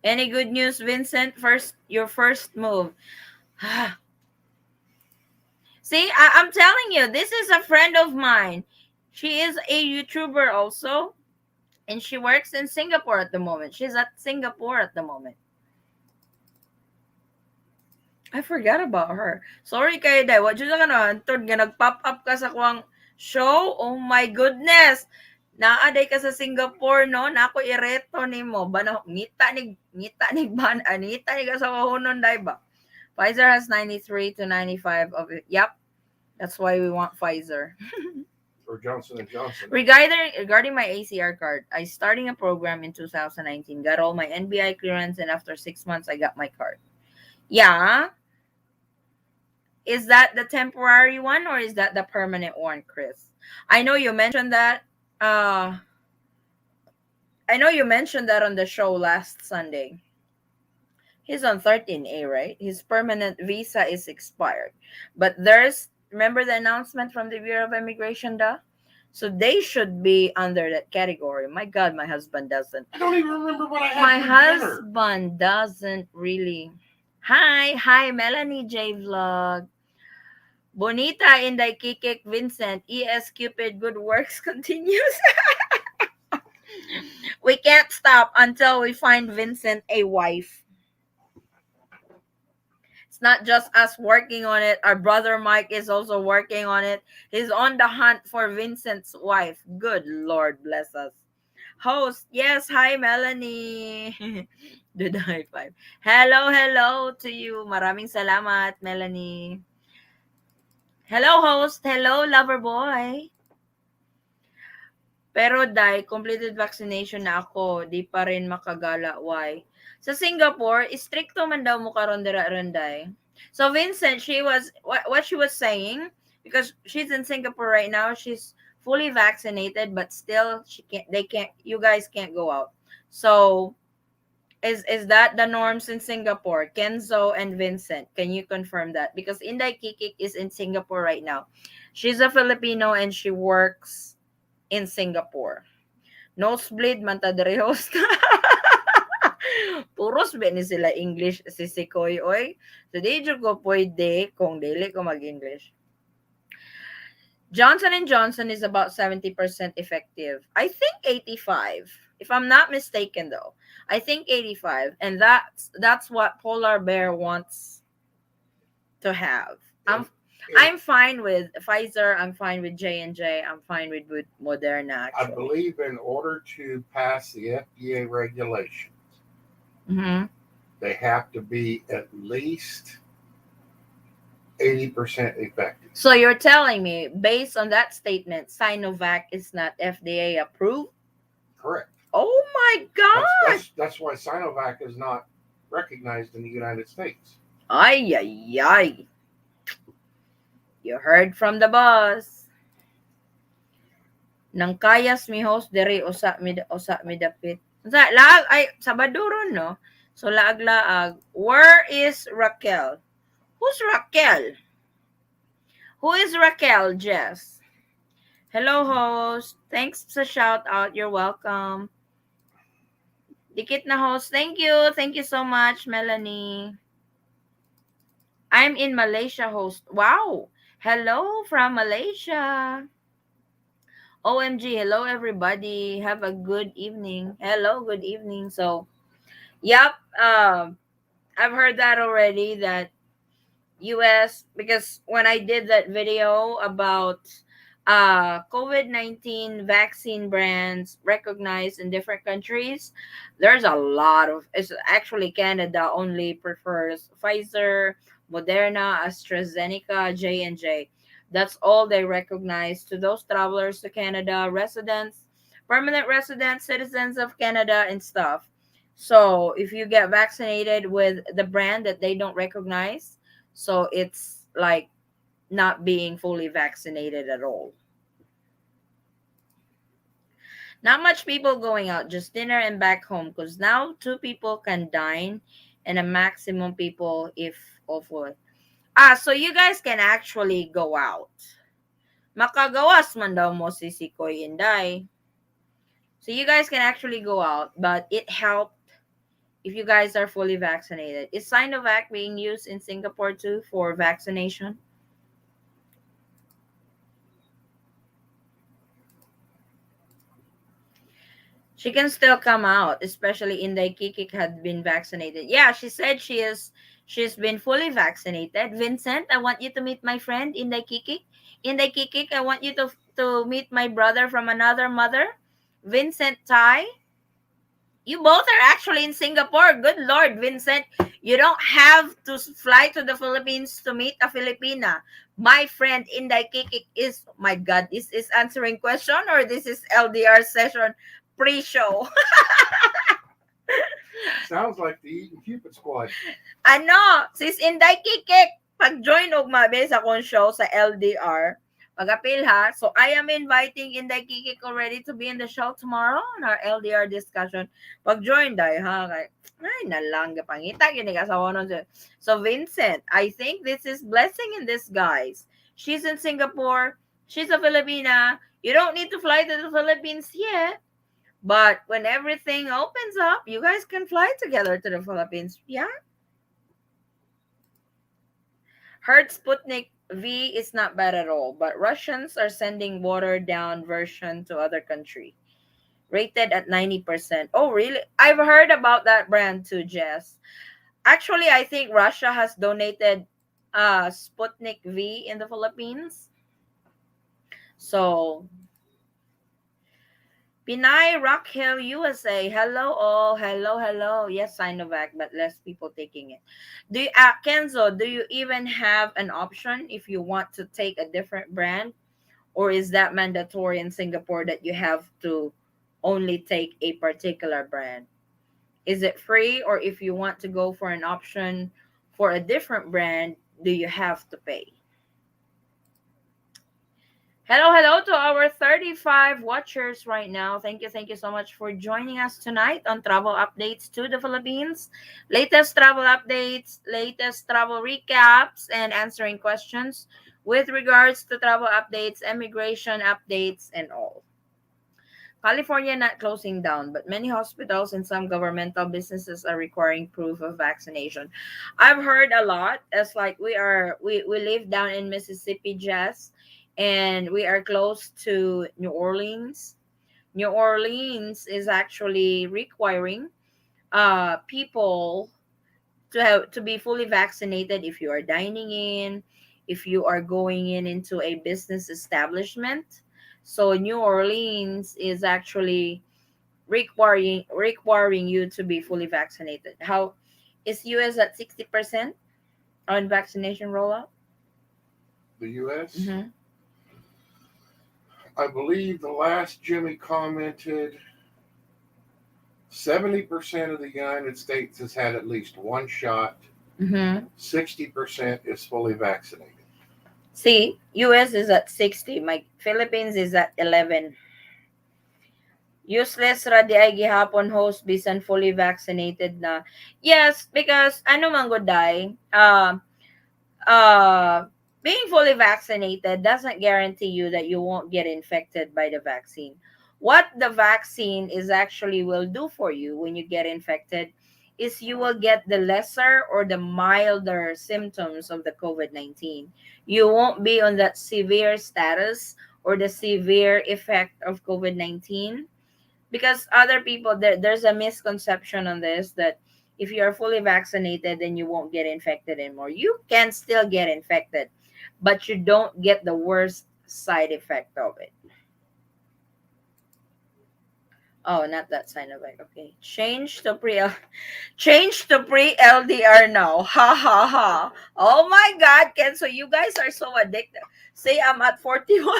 Any good news, Vincent? First, your first move. See, I'm telling you, this is a friend of mine. She is a YouTuber also, and she works in Singapore at the moment. She's at Singapore at the moment. I forgot about her. Sorry kayo, day. What you ka na, antod nga nag-pop up ka sa kuwang show? Oh my goodness! Naaday ka sa Singapore, no? Nako ireto ni mo. Bana, ngita ni ban, ngita ni ka sa kahunon, day ba? Pfizer has 93 to 95 of it. Yep, that's why we want Pfizer. Or Johnson and Johnson. Regarding my ACR card, I starting a program in 2019. Got all my NBI clearance, and after 6 months, I got my card. Yeah, Is that the temporary one or is that the permanent one, Chris? I know you mentioned that. Uh, I know you mentioned that on the show last Sunday. He's on 13A, right? His permanent visa is expired. But there's, remember the announcement from the Bureau of Immigration, da? So they should be under that category. My God, my husband doesn't. I don't even remember what I had My for dinner. husband doesn't really. Hi, Melanie J Vlog. Bonita Inday Kikik Vincent. ES Cupid Good Works continues. We can't stop until we find Vincent a wife. It's not just us working on it. Our brother Mike is also working on it. He's on the hunt for Vincent's wife. Good Lord bless us. Host, yes, hi Melanie. Do the high five. Hello to you. Maraming salamat, Melanie. Hello, host. Hello, lover boy. Pero dai, completed vaccination na ako. Di pa rin makagala. Why? Sa Singapore, stricto man daw mo karon dira ronday. So Vincent, what she was saying, because she's in Singapore right now, she's fully vaccinated, but still you guys can't go out. So is that the norms in Singapore? Kenzo and Vincent, can you confirm that? Because Inday Kikik is in Singapore right now. She's a Filipino and she works in Singapore. Nosebleed man ta diri host. Puros ba ni sila English si Sikoy oy. So di jud ko pwede kung dili ko mag-English. Johnson and Johnson is about 70% effective. I think 85. If I'm not mistaken though. I think 85 and that's what Polar Bear wants to have. I'm If, if I'm fine with Pfizer, I'm fine with J&J, I'm fine with Moderna I actually. believe in order to pass the FDA regulations, Mhm. they have to be at least 80% effective. So you're telling me, based on that statement, Sinovac is not FDA approved? Correct. Oh my That's God! that's that's why Sinovac is not recognized in the United States. Ay, ay, ay. You heard from the boss. Nang kayas mi host diri usa mi dapit. Sa laag ay Sabado ron no. So laag-laag. Where is Raquel? Who's Raquel? Who is Raquel, Jess? Hello host. Thanks sa shout out. You're welcome. Dikit na host. Thank you. Thank you so much, Melanie. I'm in Malaysia host. Wow. Hello from Malaysia. OMG. Hello everybody. Have a good evening. Hello, good evening. So, yep. I've heard that already that US, because when I did that video about COVID-19 vaccine brands recognized in different countries, there's a lot of, it's actually Canada only prefers Pfizer, Moderna, AstraZeneca, J&J. That's all they recognize to those travelers to Canada, residents, permanent residents, citizens of Canada and stuff. So if you get vaccinated with the brand that they don't recognize, so it's like not being fully vaccinated at all. Not much people going out, just dinner and back home. Because now two people can dine and a maximum people if of what. So you guys can actually go out. Makagawas man daw mo si Sikoy Inday. So you guys can actually go out, but it helped if you guys are fully vaccinated. Is Sinovac being used in Singapore too for vaccination? She can still come out, especially Inday Kikik had been vaccinated. Yeah, she said she's been fully vaccinated. Vincent, I want you to meet my friend Inday Kikik. Inday Kikik, I want you to meet my brother from another mother, Vincent Tai. You both are actually in Singapore. Good Lord, Vincent. You don't have to fly to the Philippines to meet a Filipina. My friend Inday Kikik is, my God, this is answering question or this is LDR session pre-show? Sounds like the Eaton Cupid Squad. Ano, sis Inday Kikik, Pag-join og mabe sa akong show sa LDR, pag-apil ha. So, I am inviting Inday Kikik already to be in the show tomorrow on our LDR discussion. Pag-join day ha. Ay, nalangga pangita. Kinikasawa nun siya. So, Vincent, I think this is blessing in disguise. She's in Singapore. She's a Filipina. You don't need to fly to the Philippines yet. But when everything opens up, you guys can fly together to the Philippines. Yeah. Heard Sputnik V is not bad at all, but Russians are sending watered down version to other country. Rated at 90%. Oh, really? I've heard about that brand too, Jess. Actually, I think Russia has donated Sputnik V in the Philippines. So, Pinay Rock Hill, USA. Hello all. Hello, hello. Yes, Sinovac, but less people taking it. Kenzo, do you even have an option if you want to take a different brand? Or is that mandatory in Singapore that you have to only take a particular brand? Is it free, or if you want to go for an option for a different brand, do you have to pay? Hello, hello to our 35 watchers right now. Thank you so much for joining us tonight on Travel Updates to the Philippines. Latest travel updates, latest travel recaps, and answering questions with regards to travel updates, immigration updates, and all. California not closing down, but many hospitals and some governmental businesses are requiring proof of vaccination. I've heard a lot. It's like we live down in Mississippi, Jess, and we are close to New Orleans. New Orleans is actually requiring people to be fully vaccinated if you are dining in, if you are going in into a business establishment. So New Orleans is actually requiring you to be fully vaccinated. How is US at 60% on vaccination rollout? The U.S. Mm-hmm. I believe the last Jimmy commented 70% of the United States has had at least one shot. Mm-hmm. 60% is fully vaccinated. See, US is at 60. My Philippines is at 11. Useless ra di ay gihapon host bisan fully vaccinated na. Yes, because ano man gud day, uh being fully vaccinated doesn't guarantee you that you won't get infected by the vaccine. What the vaccine is actually will do for you when you get infected is you will get the lesser or the milder symptoms of the COVID-19. You won't be on that severe status or the severe effect of COVID-19, because other people there's a misconception on this that if you are fully vaccinated then you won't get infected anymore. You can still get infected, but you don't get the worst side effect of it. Oh, not that sign of it. Okay, change to pre LDR now. Ha ha ha. Oh my god, Ken, so you guys are so addicted. Say I'm at 41.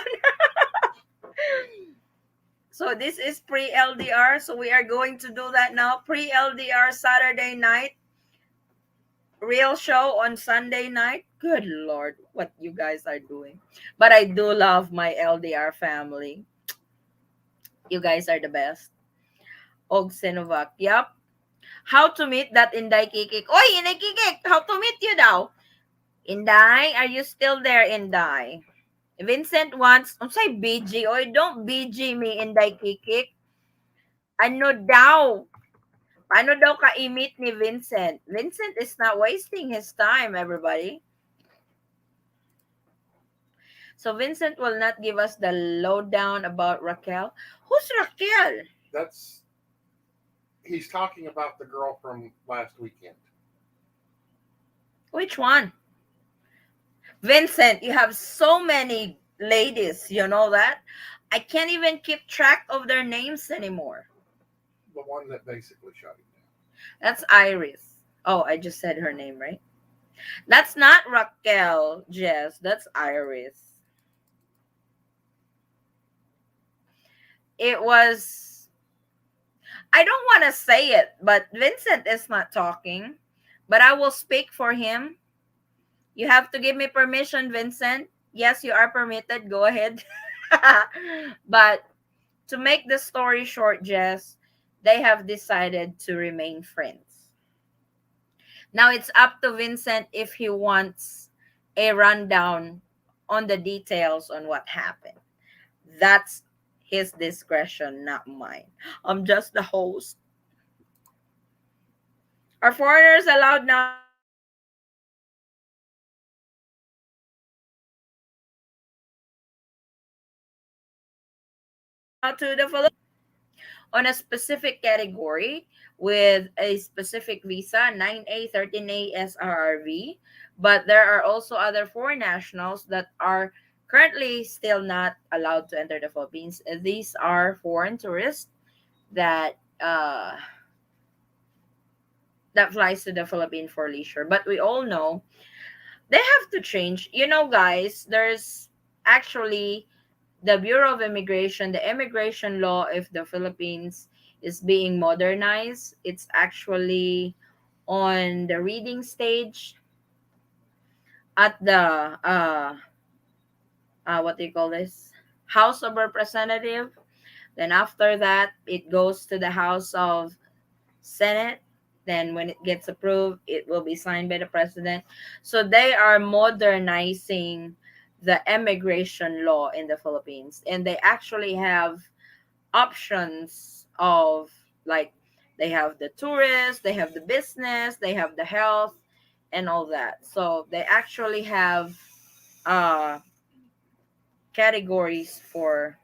So this is pre LDR. So we are going to do that now. Pre LDR Saturday night, real show on Sunday night. Good Lord, what you guys are doing. But I do love my LDR family. You guys are the best. Og Sinovac. Yup. How to meet that Inday Kikik. Oy, Inday Kikik, how to meet you daw? Inday, are you still there, Inday? Vincent wants, I'm say BG. Oy, don't BG me, Inday Kikik. Ano daw? Paano daw ka-meet ni Vincent? Vincent is not wasting his time, everybody. So Vincent will not give us the lowdown about Raquel. Who's Raquel? That's He's talking about the girl from last weekend. Which one? Vincent, you have so many ladies, you know that? I can't even keep track of their names anymore. The one that basically shut him down. That's Iris. Oh, I just said her name, right? That's not Raquel, Jess. That's Iris. It was, I don't want to say it, but Vincent is not talking, but I will speak for him. You have to give me permission, Vincent. Yes, you are permitted. Go ahead. But to make the story short, Jess, they have decided to remain friends. Now it's up to Vincent if he wants a rundown on the details on what happened. That's his discretion, not mine. I'm just the host. Are foreigners allowed now to the Philippines? On a specific category with a specific visa, 9A, 13A, SRRV. But there are also other foreign nationals that are currently still not allowed to enter the Philippines. These are foreign tourists that that flies to the Philippines for leisure. But we all know they have to change. You know, guys, there's actually the Bureau of Immigration, the immigration law of the Philippines is being modernized. It's actually on the reading stage at the what do you call this? House of Representative. Then after that, it goes to the House of Senate. Then when it gets approved, it will be signed by the president. So they are modernizing the immigration law in the Philippines, and they actually have options of, like, they have the tourists, they have the business, they have the health and all that. So they actually have uh categories for,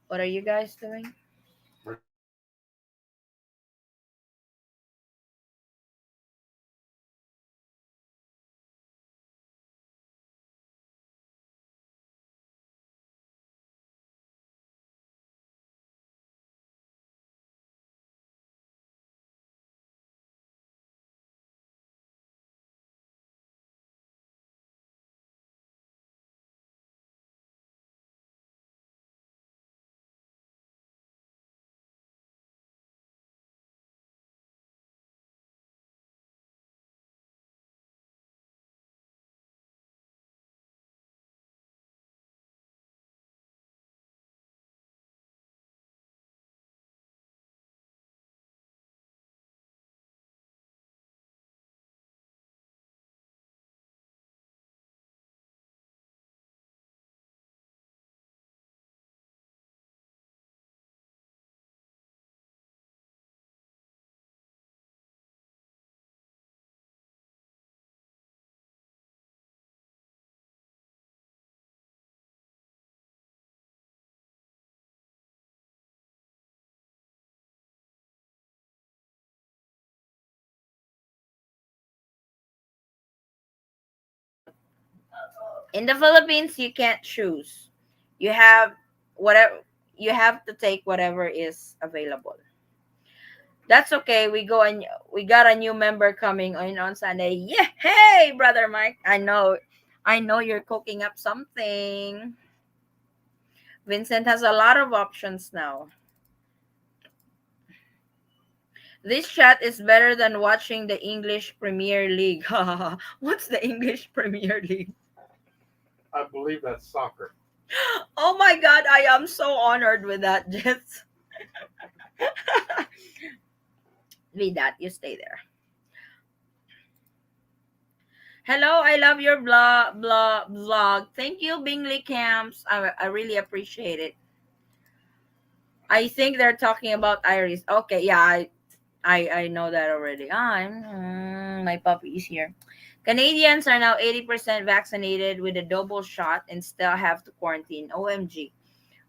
what are you guys doing? We're just waiting for the In the Philippines, you can't choose. You have whatever, you have to take whatever is available. That's okay. We got a new member coming on Sunday. Yeah, hey, brother Mike. I know you're cooking up something. Vincent has a lot of options now. This chat is better than watching the English Premier League. What's the English Premier League? I believe that's soccer. Oh my god, I am so honored with that, Jess. With that, you stay there. Hello, I love your vlog. Thank you, Bingley Camps. I really appreciate it. I think they're talking about Iris. Okay, yeah, I know that already. My puppy is here. Canadians are now 80% vaccinated with a double shot and still have to quarantine. OMG.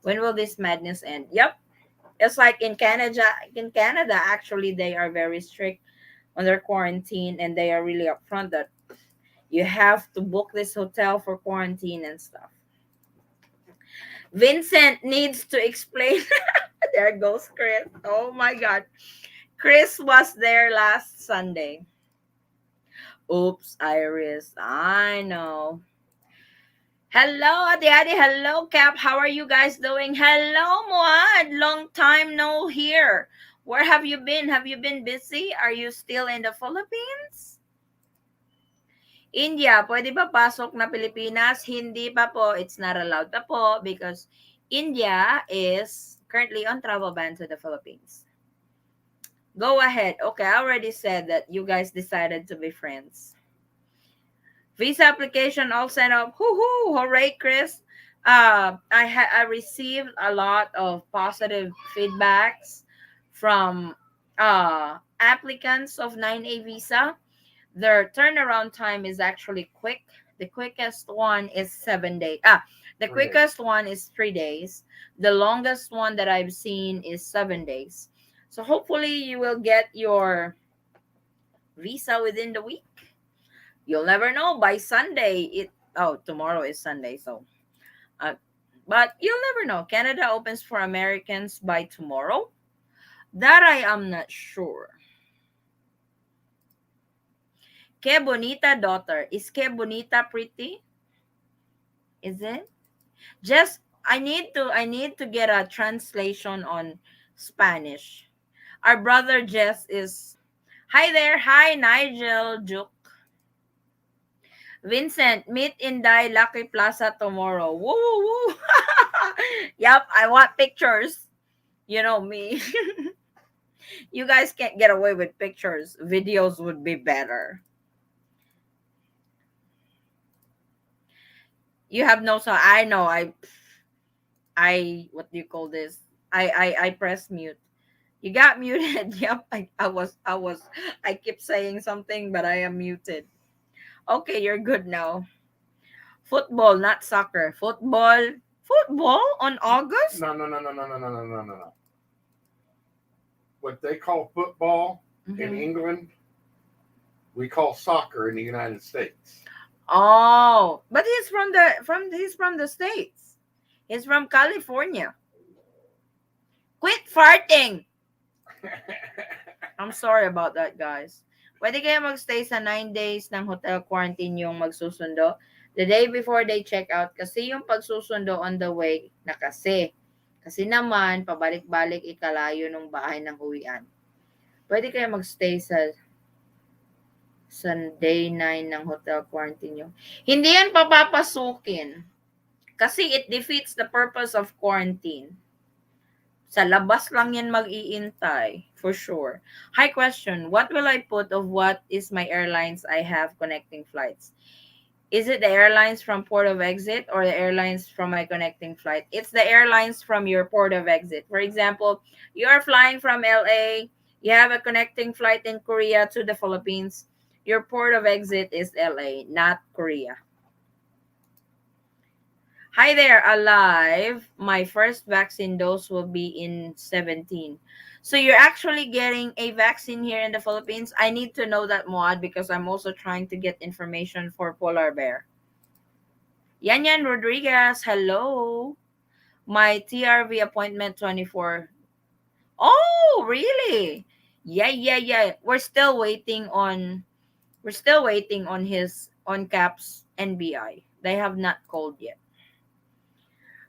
When will this madness end? Yep. It's like in Canada. In Canada, actually, they are very strict on their quarantine, and they are really upfront that you have to book this hotel for quarantine and stuff. Vincent needs to explain. There goes Chris. Oh my god. Chris was there last Sunday. Oops, Iris. I know. Hello, Adi Adi. Hello, Cap. How are you guys doing? Hello, Muad. Long time no here. Where have you been? Have you been busy? Are you still in the Philippines? India, pwede ba pasok na Pilipinas? Hindi pa po. It's not allowed pa po because India is currently on travel ban to the Philippines. Go ahead. Okay, I already said that you guys decided to be friends. Visa application all sent up. Hoo-hoo! Hooray, Chris. I received a lot of positive feedbacks from applicants of 9A visa. Their turnaround time is actually quick. The quickest one is 7 days. The 3 days. quickest one is 3 days. The longest one that I've seen is 7 days. So hopefully you will get your visa within the week. You'll never know by Sunday. Tomorrow is Sunday, so uh, but you'll never know. Canada opens for Americans by tomorrow. That I am not sure. Que bonita daughter. Is que bonita pretty? Is it? Just I need to get a translation on Spanish. Our brother Jess is hi there. Hi Nigel Juke. Vincent, meet in Dai Lucky Plaza tomorrow. Woo woo woo. Yep, I want pictures. You know me. You guys can't get away with pictures. Videos would be better. You have no so I know I what do you call this? I press mute. You got muted. Yep, I keep saying something but I am muted. Okay, you're good now. Football, not soccer. Football on August? No, no, no, no, no, no, no, no, no, no. What they call football in Mm-hmm. England, we call soccer in the United States. Oh, but he's from the States. He's from California. Quit farting. I'm sorry about that, guys. Pwede kaya magstay sa 9 days ng hotel quarantine yung magsusundo? The day before they check out kasi yung pagsusundo on the way na kasi. Kasi naman, pabalik-balik ikalayo ng bahay ng uwian. Pwede kaya magstay sa day 9 ng hotel quarantine yung. Hindi yan papapasukin. Kasi it defeats the purpose of quarantine. Sa labas lang yan mag-iintay, for sure. High question, what will I put of what is my airlines I have connecting flights? Is it the airlines from port of exit or the airlines from my connecting flight? It's the airlines from your port of exit. For example, you are flying from LA, you have a connecting flight in Korea to the Philippines. Your port of exit is LA, not Korea. Hi there, alive. My first vaccine dose will be in 17. So you're actually getting a vaccine here in the Philippines? I need to know that, Moad, because I'm also trying to get information for Polar Bear. Yan Rodriguez, hello. My TRV appointment 24. Oh, really? Yeah. We're still waiting on his on caps NBI. They have not called yet.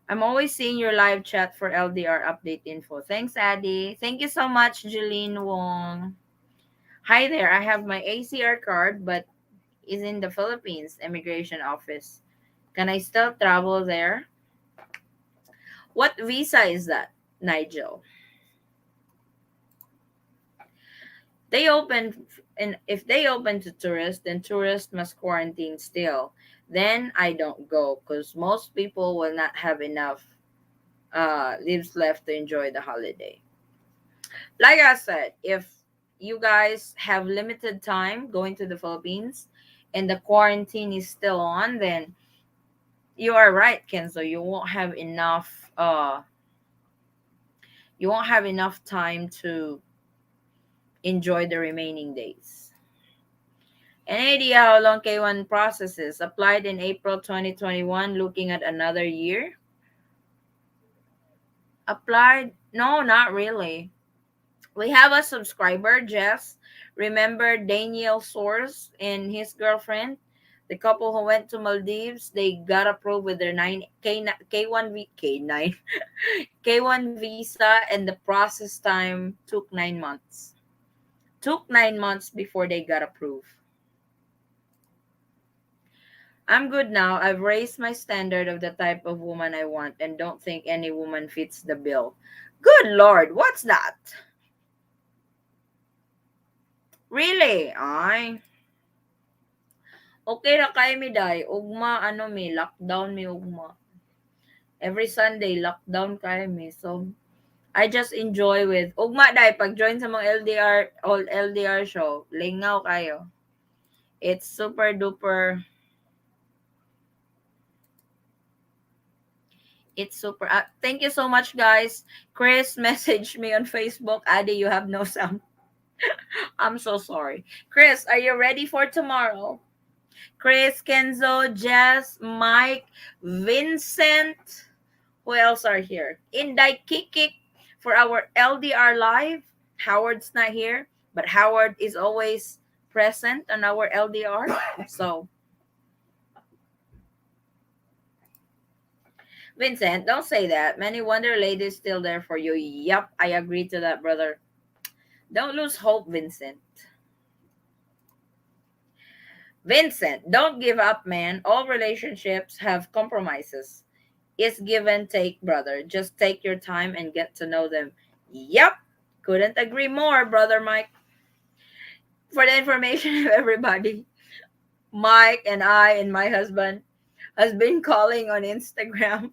I'm always seeing your live chat for LDR update info. Thanks, Addy. Thank you so much, Jeline Wong. Hi there. I have my ACR card, but is in the Philippines immigration office. Can I still travel there? What visa is that, Nigel? They open and if they open to tourists, then tourists must quarantine still. Then I don't go because most people will not have enough leaves left to enjoy the holiday. Like I said, if you guys have limited time going to the Philippines and the quarantine is still on, then you are right, Kenzo. You won't have enough time to enjoy the remaining days. Any idea how long K1 processes? Applied in April 2021, looking at another year? Applied? No, not really. We have a subscriber, Jess. Remember Daniel Source and his girlfriend? The couple who went to Maldives, they got approved with their 9 K1 K9 K1 visa, and the process time took 9 months. Took 9 months before they got approved. I'm good now. I've raised my standard of the type of woman I want and don't think any woman fits the bill. Good Lord, what's that? Really? Ay. Okay ra kay mi day. Ugma ano mi, lockdown mi ugma. Every Sunday, lockdown kay mi. So, I just enjoy with ugma day pag join sa mga LDR all LDR show. Lingaw kayo. It's super duper. It's super. Thank you so much, guys. Chris messaged me on Facebook. Adi, you have no sound. I'm so sorry. Chris, are you ready for tomorrow? Chris, Kenzo, Jess, Mike, Vincent. Who else are here? Inday Kikik for our LDR live. Howard's not here, but Howard is always present on our LDR. So, Vincent, don't say that. Many wonder ladies still there for you. Yup, I agree to that, brother. Don't lose hope, Vincent. Vincent, don't give up, man. All relationships have compromises. It's give and take, brother. Just take your time and get to know them. Yep. Couldn't agree more, brother Mike. For the information of everybody, Mike and I and my husband has been calling on Instagram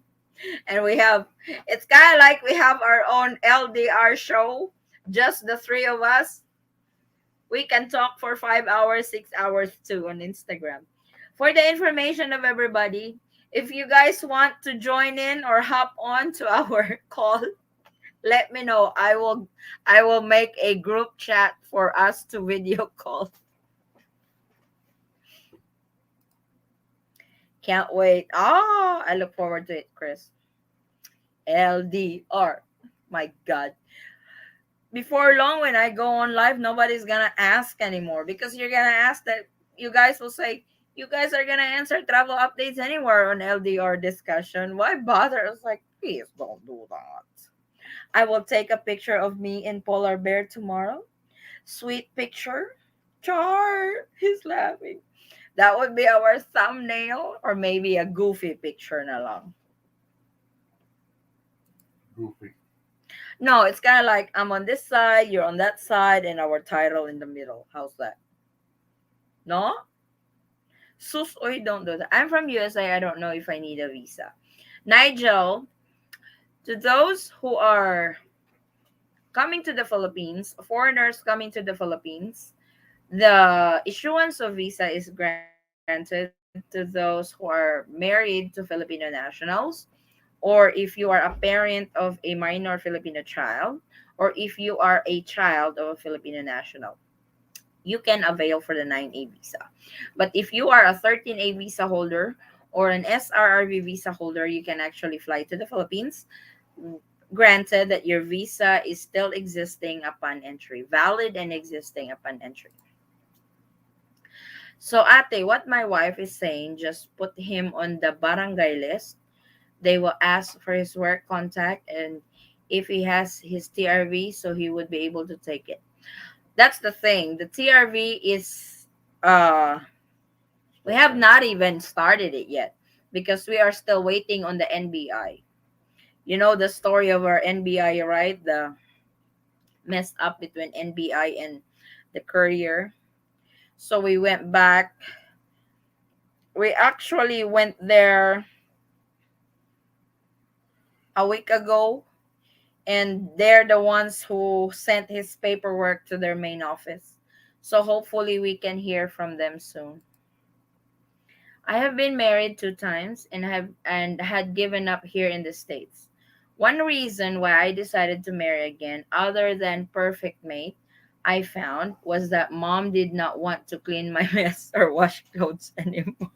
and we have it's kind of like we have our own LDR show, just the three of us. We can talk for 5 hours, 6 hours too on Instagram. For the information of everybody, if you guys want to join in or hop on to our call, let me know. I will make a group chat for us to video call. Can't wait. I look forward to it, Chris. LDR. My God. Before long, when I go on live, nobody's gonna ask anymore because you're gonna ask that you guys will say you guys are gonna answer travel updates anywhere on LDR discussion. Why bother? It's like, please don't do that. I will take a picture of me in polar bear tomorrow. Sweet picture. Char, he's laughing. That would be our thumbnail, or maybe a goofy picture na lang. Goofy. No, it's kind of like I'm on this side, you're on that side, and our title in the middle. How's that? No? Sus, oy, don't do that. I'm from USA. I don't know if I need a visa. Nigel, to those who are coming to the Philippines, foreigners coming to the Philippines, the issuance of visa is granted to those who are married to Filipino nationals, or if you are a parent of a minor Filipino child, or if you are a child of a Filipino national. You can avail for the 9A visa. But if you are a 13A visa holder or an SRRV visa holder, you can actually fly to the Philippines, granted that your visa is still existing upon entry, valid and existing upon entry. So, ate, what my wife is saying, just put him on the barangay list. They will ask for his work contact and if he has his TRV, so he would be able to take it. That's the thing. The TRV is uh we have not even started it yet because we are still waiting on the NBI. You know the story of our NBI, right? The messed up between NBI and the courier. So we went back. We actually went there a week ago, and they're the ones who sent his paperwork to their main office. So hopefully we can hear from them soon. I have been married 2 times and had given up here in the States. One reason why I decided to marry again, other than perfect mate, I found was that mom did not want to clean my mess or wash clothes anymore.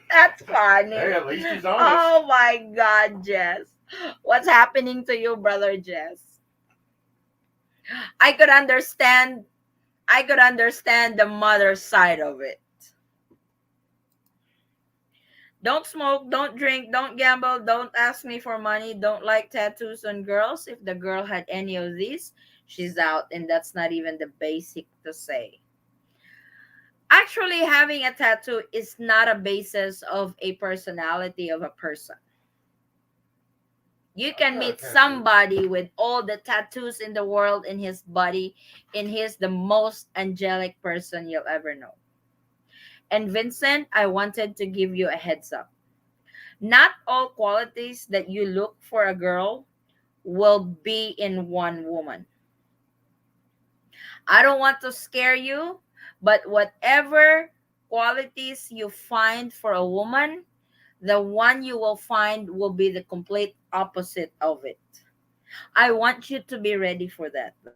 That's funny. Hey, at least he's honest. Oh my God, Jess. What's happening to you, brother Jess? I could understand I could understand the mother side of it. Don't smoke, don't drink, don't gamble, don't ask me for money, don't like tattoos on girls. If the girl had any of these, she's out, and that's not even the basic to say. Actually, having a tattoo is not a basis of a personality of a person. You I've can got a meet tattoo. somebody with all the tattoos in the world in his body, and he's the most angelic person you'll ever know. And Vincent, I wanted to give you a heads up. Not all qualities that you look for a girl will be in one woman. I don't want to scare you, but whatever qualities you find for a woman, the one you will find will be the complete opposite of it. I want you to be ready for that, though.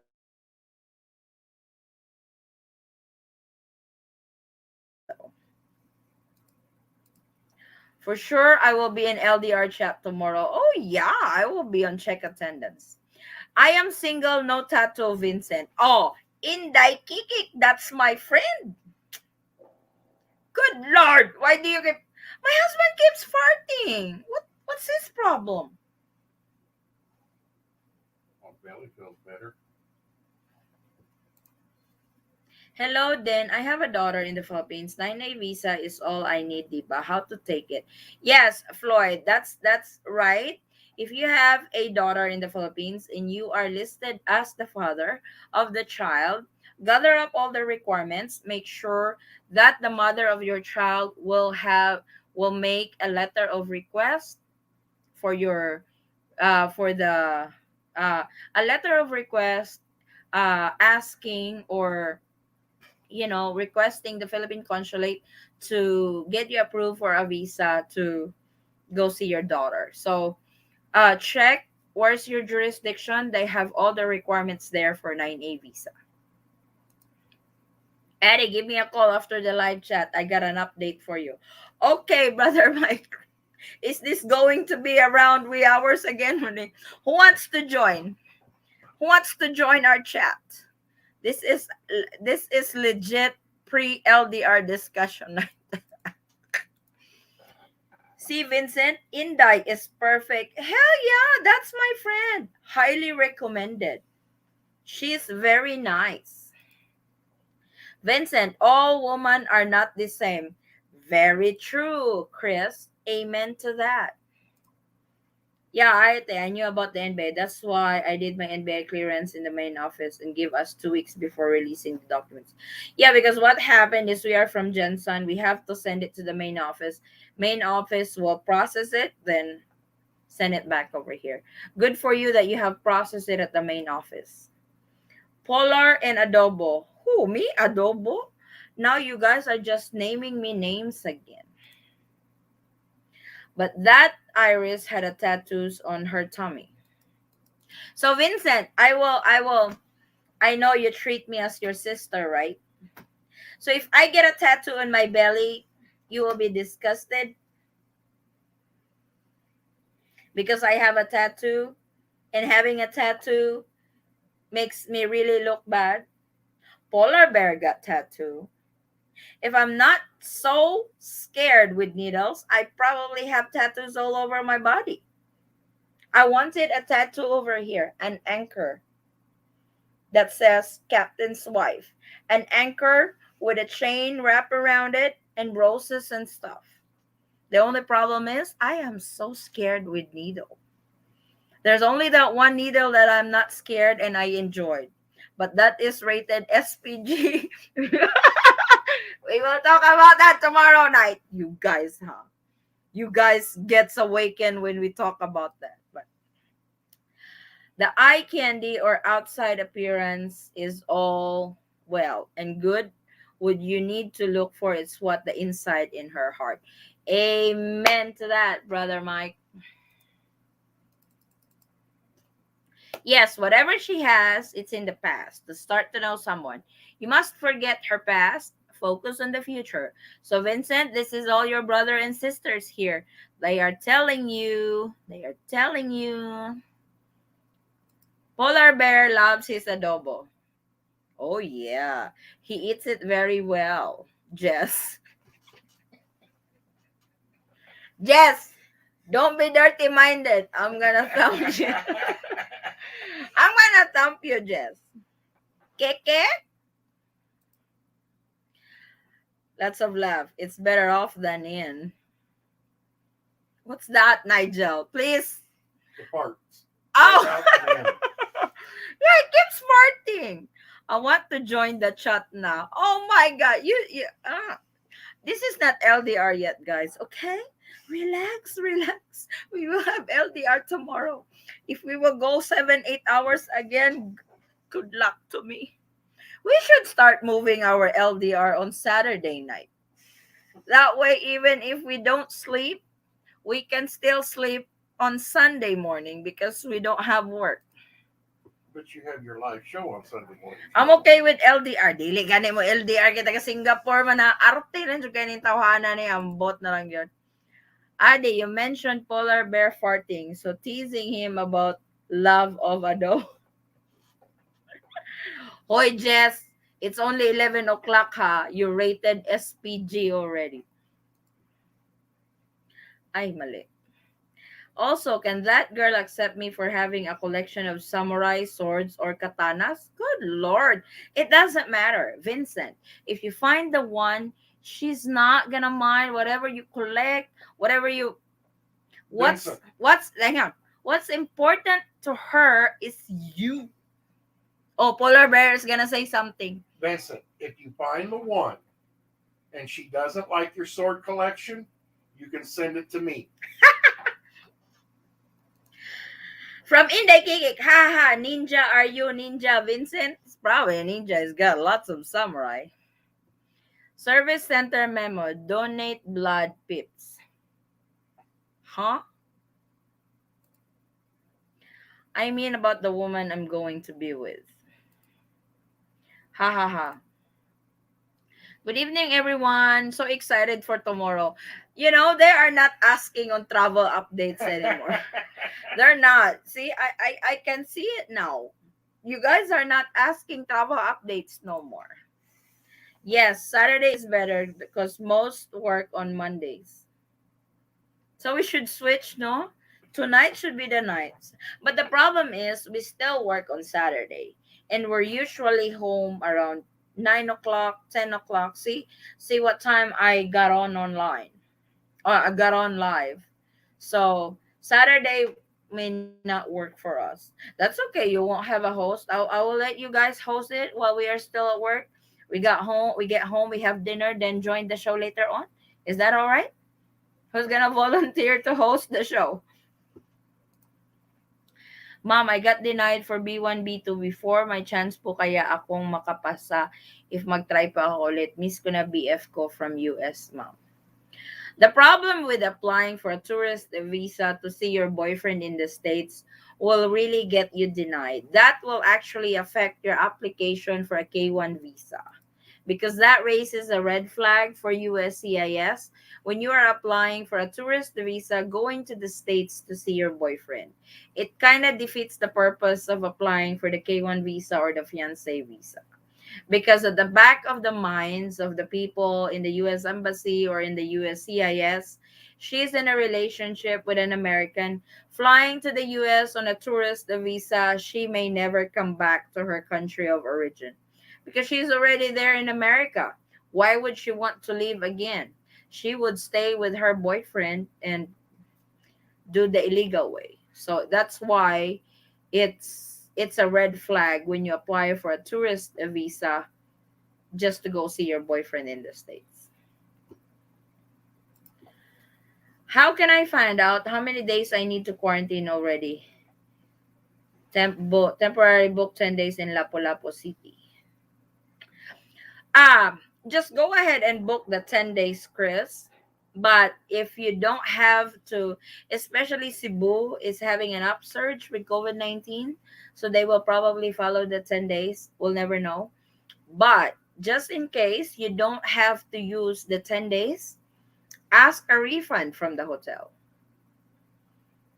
For sure, I will be in LDR chat tomorrow. Oh, yeah, I will be on check attendance. I am single, no tattoo, Vincent. Oh, Inday Kikik, that's my friend. Good Lord, why do you keep... My husband keeps farting. What's his problem? My belly feels better. Hello, then. I have a daughter in the Philippines. 9A visa is all I need, diba? How to take it? Yes, Floyd, that's right. If you have a daughter in the Philippines and you are listed as the father of the child, gather up all the requirements. Make sure that the mother of your child will make a letter of request for your for the uh a letter of request asking, or requesting the Philippine consulate to get you approved for a visa to go see your daughter. So check where's your jurisdiction. They have all the requirements there for 9A visa. Eddie, give me a call after the live chat. I got an update for you. Okay, brother Mike. Is this going to be around wee hours again? Who wants to join? Who wants to join our chat? This is this is legit pre LDR discussion. See, Vincent, Inday is perfect. Hell yeah, that's my friend. Highly recommended. She's very nice. Vincent, all women are not the same. Very true, Chris. Amen to that. Yeah, I knew about the NBA. That's why I did my NBA clearance in the main office and give us 2 weeks before releasing the documents. Yeah, because what happened is we are from Jensen. We have to send it to the main office. Main office will process it, then send it back over here. Good for you that you have processed it at the main office. Polar and Adobo. Who, me? Adobo? Now you guys are just naming me names again. But that Iris had a tattoos on her tummy. So Vincent, I know you treat me as your sister, right? So if I get a tattoo on my belly, you will be disgusted because I have a tattoo, and having a tattoo makes me really look bad. Polar bear got tattoo. If I'm not so scared with needles, I probably have tattoos all over my body. I wanted a tattoo over here, an anchor that says Captain's Wife, an anchor with a chain wrapped around it and roses and stuff. The only problem is I am so scared with needle. There's only that one needle that I'm not scared and I enjoyed. But that is rated SPG. We will talk about that tomorrow night. You guys, huh? You guys gets awakened when we talk about that. But the eye candy or outside appearance is all well and good. What you need to look for is what the inside in her heart. Amen to that, brother Mike. Yes, whatever she has, it's in the past. To start to know someone, you must forget her past, focus on the future. So, Vincent, this is all your brother and sisters here. They are telling you, Polar Bear loves his adobo. Oh, yeah. He eats it very well, Jess. Jess, don't be dirty minded. I'm gonna thump you. I'm gonna thump you, Jess. Keke? Lots of love. It's better off than in. What's that, Nigel? Please. The parts. Better Oh! out than in. Yeah, I keep smarting. I want to join the chat now. Oh my god. This is not LDR yet, guys. Okay? Relax, relax. We will have LDR tomorrow. If we will go 7, 8 hours again, good luck to me. We should start moving our LDR on Saturday night. That way, even if we don't sleep, we can still sleep on Sunday morning because we don't have work. But you have your live show on Sunday mornings, I'm don't you? okay with LDR. Dili gani mo LDR kita ka Singapore man na arte rin sa kanin tawhana ni ambot na lang yun. Adi, you mentioned polar bear farting, so teasing him about love of a dog. Hoy, Jess, it's only 11 o'clock ha. You rated SPG already. Ay, mali. Also, can that girl accept me for having a collection of samurai swords or katanas? Good lord. It doesn't matter. Vincent, if you find the one, she's not gonna mind whatever you collect, whatever you Vincent, hang on. What's important to her is you. Oh, polar bear is gonna say something. Vincent, if you find the one and she doesn't like your sword collection, you can send it to me. From Inday Kikik, haha, ninja, are you ninja, Vincent? It's probably a ninja. He's got lots of samurai. Service center memo, donate blood pips. Huh? I mean about the woman I'm going to be with. Ha ha ha. Good evening, everyone. So excited for tomorrow. You know, they are not asking on travel updates anymore. They're not. See, I can see it now. You guys are not asking travel updates no more. Yes, Saturday is better because most work on Mondays. So we should switch, no? Tonight should be the night. But the problem is we still work on Saturday. And we're usually home around 9 o'clock, 10 o'clock. See what time I got on online. Or I got on live. So Saturday may not work for us. That's okay. You won't have a host. I will let you guys host it while we are still at work. We get home, we have dinner, then join the show later on. Is that all right? Who's gonna volunteer to host the show? Ma'am, I got denied for B1, B2 before. My chance po kaya akong makapasa if mag-try pa ako ulit. Miss ko na BF ko from US, ma'am. The problem with applying for a tourist visa to see your boyfriend in the States will really get you denied. That will actually affect your application for a K1 visa because that raises a red flag for USCIS when you are applying for a tourist visa going to the States to see your boyfriend. It kind of defeats the purpose of applying for the K1 visa or the fiancé visa because at the back of the minds of the people in the US Embassy or in the USCIS, she's in a relationship with an American flying to the US on a tourist visa. She may never come back to her country of origin because she's already there in America. Why would she want to leave again? She would stay with her boyfriend and do the illegal way. So that's why it's a red flag when you apply for a tourist visa just to go see your boyfriend in the States. How can I find out how many days I need to quarantine already? Temporary book 10 days in Lapu-Lapu City. Just go ahead and book the 10 days, Chris. But if you don't have to, especially Cebu is having an upsurge with COVID-19, so they will probably follow the 10 days. We'll never know. But just in case you don't have to use the 10 days, ask a refund from the hotel.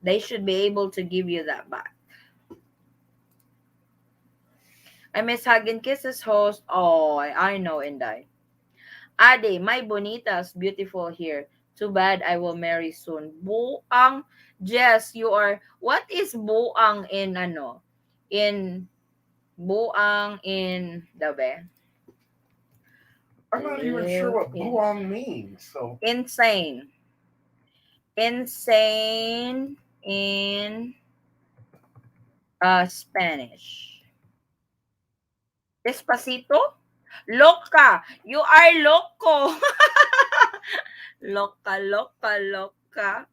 They should be able to give you that back. I miss Hug and Kisses host. Oh, I know, Inday. Ade, my bonitas, beautiful here. Too bad I will marry soon. Buang, Jess, you are, what is buang in ano? In, buang in, dabe? I'm not even sure Live what in buong means. So insane. Insane in Spanish. Despacito? Loca. You are loco. Loca, loca, loca.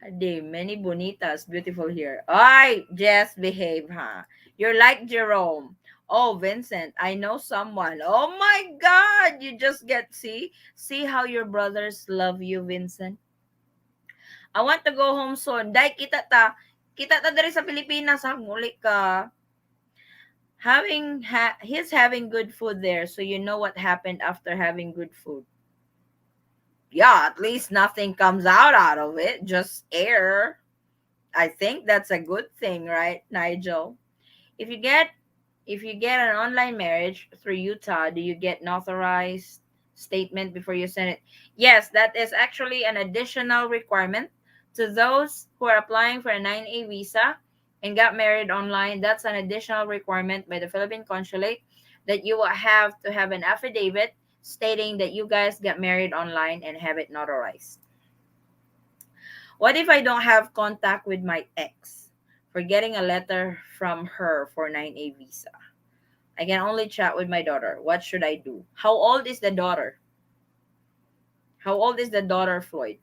Ade, many bonitas. Beautiful here. Ay, just behave, huh? You're like Jerome. Oh, Vincent, I know someone. Oh my God, you just get see how your brothers love you, Vincent. I want to go home soon. Dai kita ta diri sa Pilipinas ha, muli ka. He's having good food there, so you know what happened after having good food. Yeah, at least nothing comes out of it, just air. I think that's a good thing, right, Nigel? If you get if you get an online marriage through Utah, do you get an authorized statement before you send it? Yes, that is actually an additional requirement to those who are applying for a 9A visa and got married online. That's an additional requirement by the Philippine consulate that you will have to have an affidavit stating that you guys got married online and have it notarized. What if I don't have contact with my ex for getting a letter from her for 9A visa? I can only chat with my daughter. What should I do? How old is the daughter? How old is the daughter, Floyd?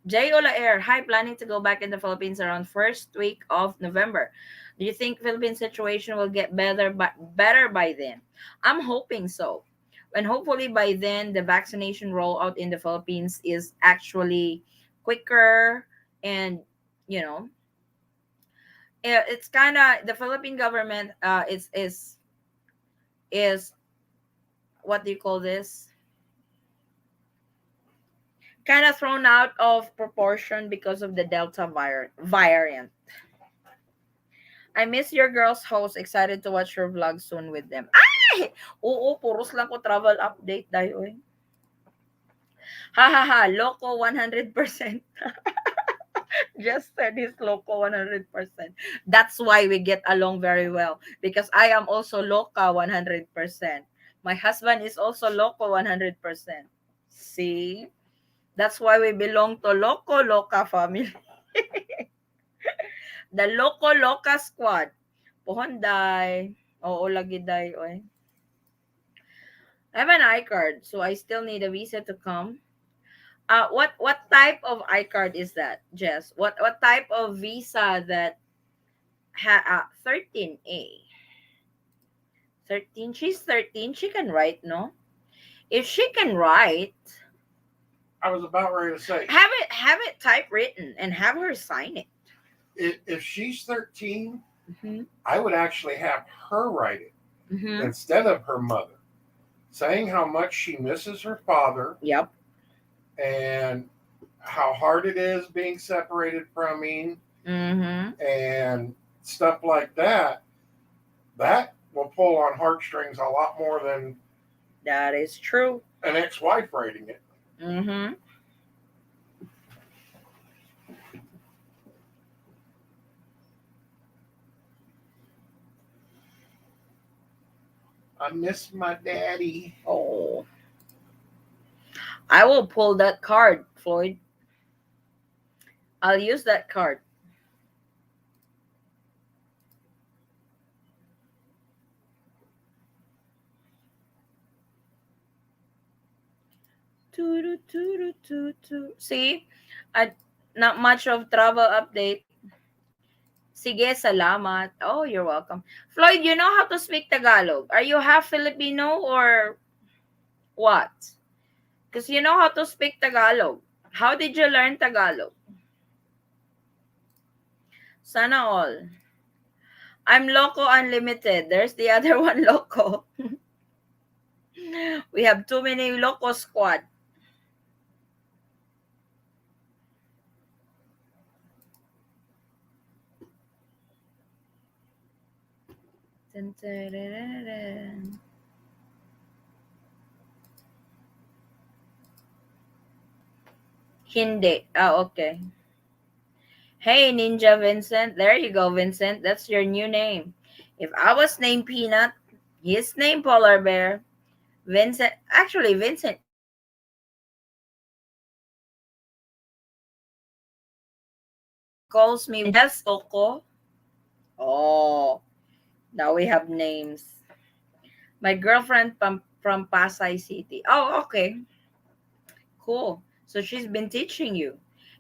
Jay Ola Air, hi, planning to go back in the Philippines around first week of November. Do you think Philippine situation will get better by then? I'm hoping so. And hopefully by then the vaccination rollout in the Philippines is actually quicker and you know it's kind of the Philippine government is what do you call this, kind of thrown out of proportion because of the Delta variant. I miss your girls host. Excited to watch your vlog soon with them. Ay! Oo, puros lang ko travel update dayo eh. Ha ha ha, loco 100%. Just said he's loco 100%. That's why we get along very well because I am also loca 100%. My husband is also loco 100%. See? That's why we belong to Loco Loca family. The Loco Loca squad. Pohonday. Oo, lagi day, oy. I have an iCard, so I still need a visa to come. What type of iCard is that, Jess? What type of visa that 13A? 13. She's 13. She can write, no? If she can write, I was about ready to say, have it typewritten and have her sign it. if she's 13, Mm-hmm. I would actually have her write it Mm-hmm. instead of her mother, saying how much she misses her father Yep. and how hard it is being separated from him Mm-hmm. and stuff like that. That will pull on heartstrings a lot more than That is true. an ex-wife writing it. Mm-hmm. I miss my daddy. Oh, I will pull that card, Floyd. I'll use that card. See, I, not much of travel update. Sige, salamat. Oh, you're welcome. Floyd, you know how to speak Tagalog. Are you half Filipino or what? Because you know how to speak Tagalog. How did you learn Tagalog? Sana all. I'm Loco Unlimited. There's the other one, Loco. We have too many Loco squad. Dun, dun, dun, dun, dun. Hindi. Oh, okay. Hey, Ninja Vincent. There you go, Vincent. That's your new name. If I was named Peanut, His name Polar Bear. Vincent. Actually, Vincent calls me Vincent. And Jess Coco. Oh, now we have names. My girlfriend from Pasay City. Oh, okay. Cool. So she's been teaching you.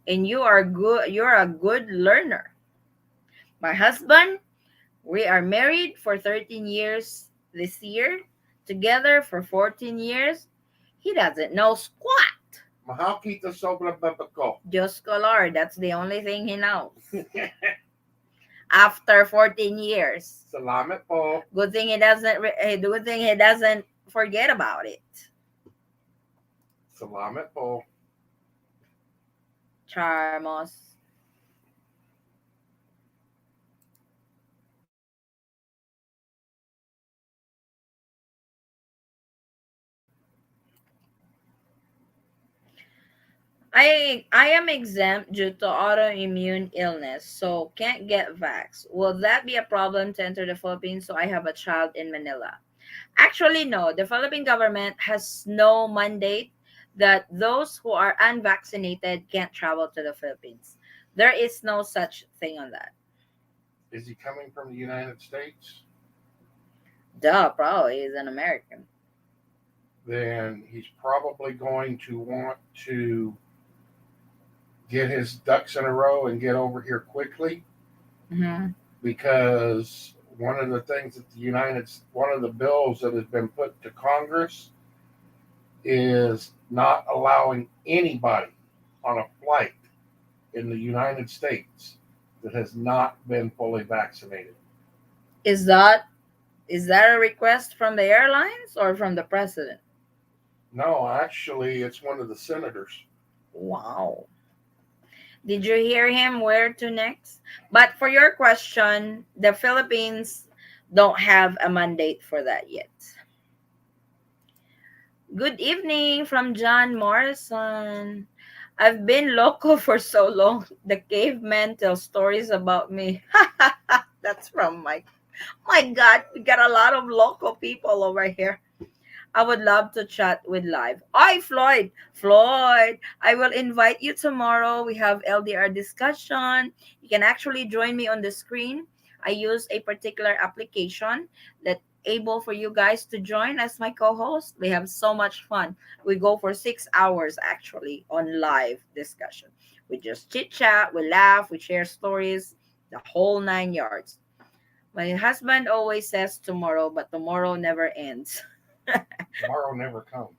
And you're a good learner. My husband, we are married for 13 years this year, together for 14 years. He doesn't know squat. Mahal kita sobrang babako. Just color, that's the only thing he knows. After 14 years. Salamat po. Good thing he doesn't forget about it. Salamat po. Charmos. I am exempt due to autoimmune illness, so can't get vax. Will that be a problem to enter the Philippines? So I have a child in Manila. Actually, no. The Philippine government has no mandate that those who are unvaccinated can't travel to the Philippines. There is no such thing on that. Is he coming from the United States? Duh, probably is an American. Then he's probably going to want to get his ducks in a row and get over here quickly, Hmm. because one of the things that one of the bills that has been put to Congress is not allowing anybody on a flight in the United States that has not been fully vaccinated. Is that is that a request from the airlines or from the president? No, actually, it's one of the senators. Wow. Did you hear him where to next? But for your question, the Philippines don't have a mandate for that yet. Good evening from John Morrison. I've been local for so long. The cavemen tell stories about me. That's from Mike. My God, we got a lot of local people over here. I would love to chat with live. Hi, Floyd. Floyd, I will invite you tomorrow. We have LDR discussion. You can actually join me on the screen. I use a particular application that able for you guys to join as my co-host. We have so much fun. We go for 6 hours actually on live discussion. We just chit chat, we laugh, we share stories, the whole 9 yards. My husband always says tomorrow, but tomorrow never ends. Tomorrow never comes.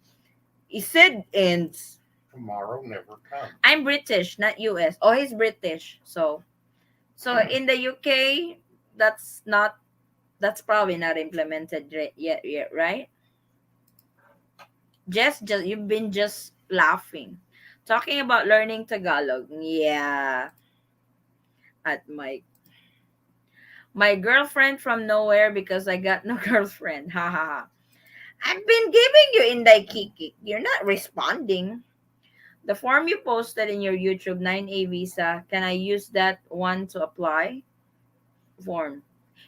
He said ends. Tomorrow never comes. I'm British, not US. Oh, he's British. So in the UK, that's not that's probably not implemented yet, right? Just you've been just laughing. Talking about learning Tagalog. Yeah, at my girlfriend from nowhere because I got no girlfriend. Ha ha ha. I've been giving you Inday Kiki. You're not responding. The form you posted in your YouTube 9A visa, can I use that one to apply? Form.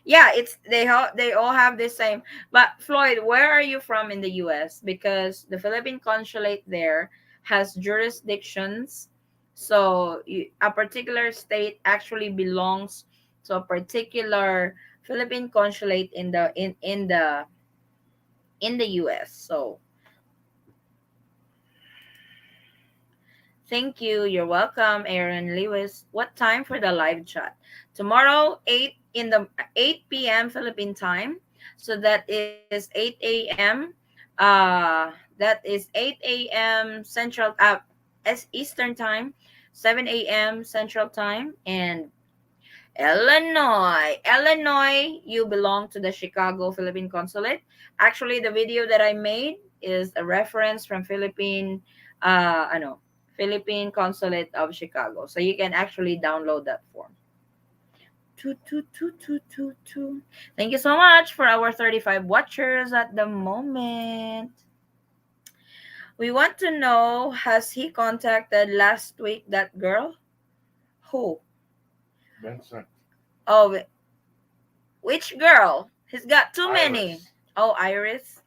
Yeah, they all have the same. But Floyd, where are you from in the US? Because the Philippine consulate there has jurisdictions. So a particular state actually belongs to a particular Philippine consulate in the US. So thank you. You're welcome, Aaron Lewis. What time for the live chat? Tomorrow, 8 p.m. Philippine time. So that is 8 a.m. That is 8 a.m. Central as Eastern time, 7 a.m. Central time, and Illinois, you belong to the Chicago Philippine Consulate. Actually, the video that I made is a reference from Philippine Consulate of Chicago. So you can actually download that form. Toot, toot, toot, toot, toot, toot. Thank you so much for our 35 watchers at the moment. We want to know, has he contacted last week that girl? Who? Vincent. Oh, which girl? He's got too many. Iris. Oh, Iris.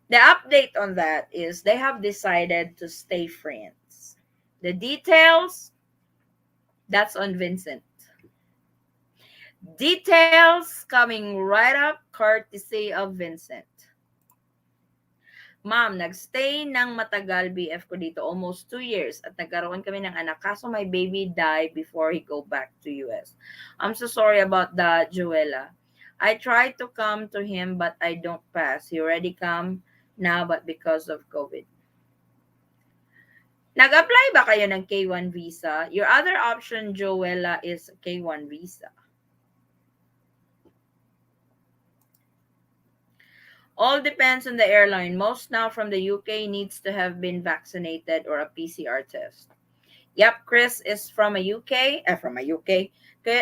The update on that is they have decided to stay friends. The details, that's on Vincent. Details coming right up courtesy of Vincent. Ma'am, nagstay ng matagal BF ko dito, almost 2 years, at nagkaroon kami ng anak. Kaso my baby died before he go back to US. I'm so sorry about that, Joella. I tried to come to him but I don't pass. He already come now but because of COVID. Nag-apply ba kayo ng K1 visa? Your other option, Joella, is K1 visa. All depends on the airline. Most now from the UK needs to have been vaccinated or a PCR test. Yep, Chris is from a UK. From a UK.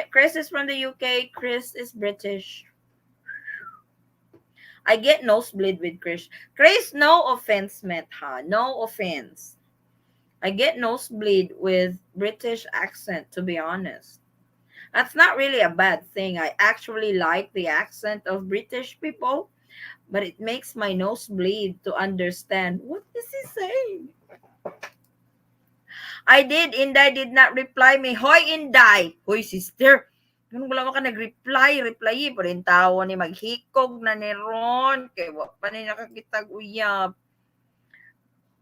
Chris is from the UK. Chris is British. I get nosebleed with Chris. Chris, no offense meant, ha? No offense. I get nosebleed with British accent, to be honest. That's not really a bad thing. I actually like the accent of British people, but it makes my nose bleed to understand what is he saying. I did. Inday did not reply me. Hoy, Inday! Hoy, sister! Ganun wala ka nag-reply. Reply pa rin tao ni maghikog na ni Ron. Kaya wak pa ni nakakitag uyab.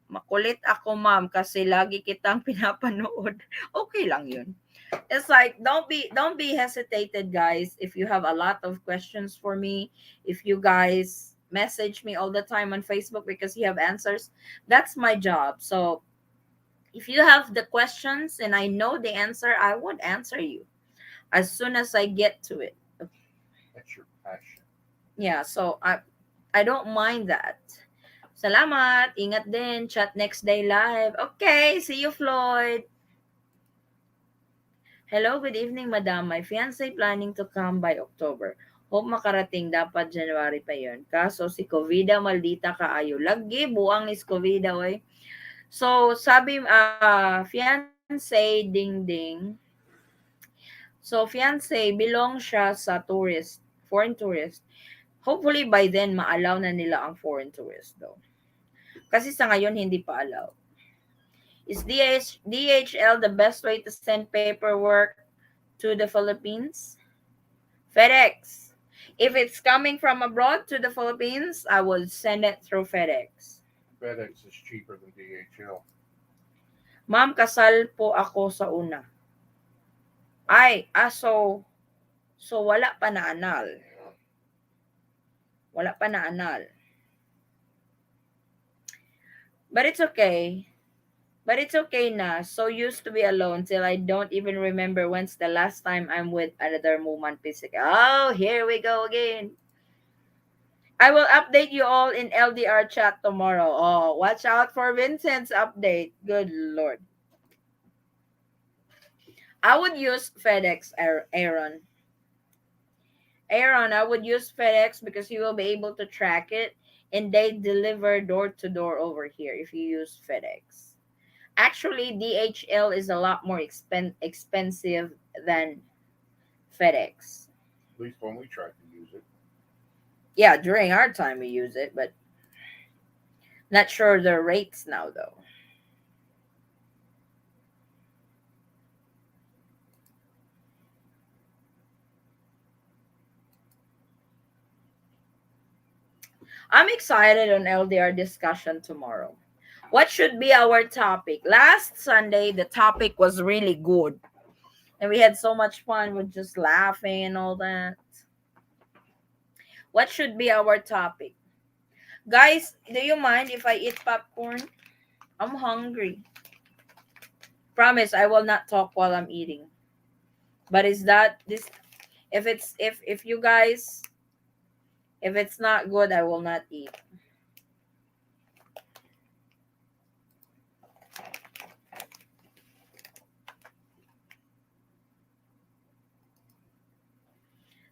Makulit ako, ma'am, kasi lagi kitang pinapanood. Okay lang yun. It's like don't be hesitated, guys. If you have a lot of questions for me, if you guys message me all the time on Facebook because you have answers, that's my job. So if you have the questions and I know the answer, I would answer you as soon as I get to it. That's your passion. Yeah, so I don't mind that. Salamat. Ingat din. Chat next day live. Okay, see you, Floyd. Hello, good evening, madam. My fiancé planning to come by October. Hope makarating, dapat January pa yon. Kaso si Covida, maldita kaayo. Lagi, buang ni Covida, oy. So, sabi, fiancé, ding ding. So, fiancé, belong siya sa tourist, foreign tourist. Hopefully, by then, ma-allow na nila ang foreign tourist, though. Kasi sa ngayon, hindi pa allow. Is DHL the best way to send paperwork to the Philippines? FedEx. If it's coming from abroad to the Philippines, I will send it through FedEx. FedEx is cheaper than DHL. Ma'am, kasal po ako sa una. Ay, so wala pa na anal. Wala pa na anal. But it's okay. But it's okay na. So used to be alone till I don't even remember when's the last time I'm with another woman physical. Oh, here we go again. I will update you all in LDR chat tomorrow. Oh, watch out for Vincent's update. Good Lord. I would use FedEx, Aaron. Aaron, I would use FedEx because you will be able to track it and they deliver door to door over here if you use FedEx. Actually, DHL is a lot more expensive than FedEx. At least when we tried to use it. Yeah, during our time we use it, but not sure the rates now though. I'm excited on LDR discussion tomorrow. What should be our topic? Last Sunday, the topic was really good. And we had so much fun with just laughing and all that. What should be our topic? Guys, do you mind if I eat popcorn? I'm hungry. Promise I will not talk while I'm eating. But is that this if you guys if it's not good, I will not eat.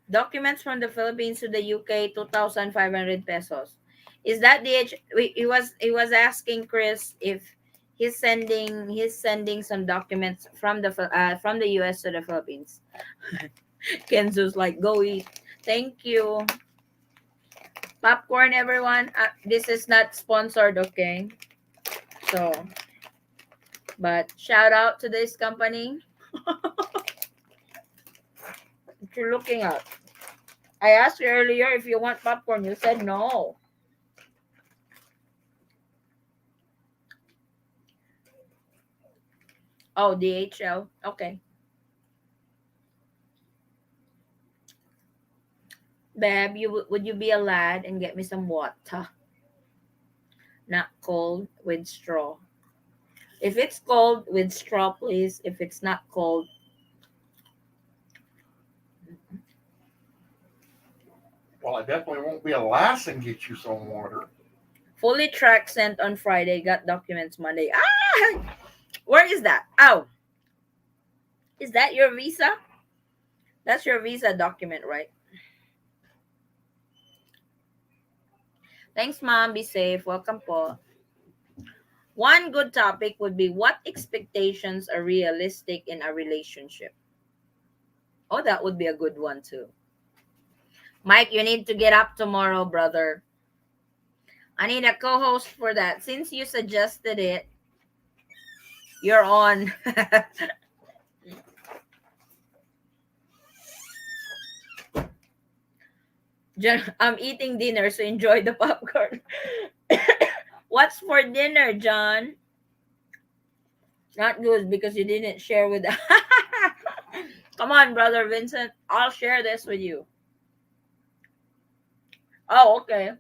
Documents from the Philippines to the UK, 2,500 pesos. Is that the age? He was asking Chris if he's sending some documents from the US to the Philippines. Kenzo's like, go eat. Thank you. Popcorn, everyone. This is not sponsored, okay? So, but shout out to this company that you're looking at. I asked you earlier if you want popcorn. You said no. Oh, DHL. Okay. Babe, would you be a lad and get me some water? Not cold with straw. If it's cold with straw, please. If it's not cold, Well, I definitely won't be a lass and get you some water. fully track sent on Friday. Got documents Monday. Ah, where is that? Oh, is that your visa? That's your visa document, right? Thanks, mom. Be safe. Welcome po. One good topic would be what expectations are realistic in a relationship. Oh, that would be a good one too. Mike, you need to get up tomorrow, brother. I need a co-host for that. Since you suggested it, you're on. I'm eating dinner, so enjoy the popcorn. What's for dinner, John? Not good because you didn't share with. Come on, brother Vincent. I'll share this with you. Oh, okay.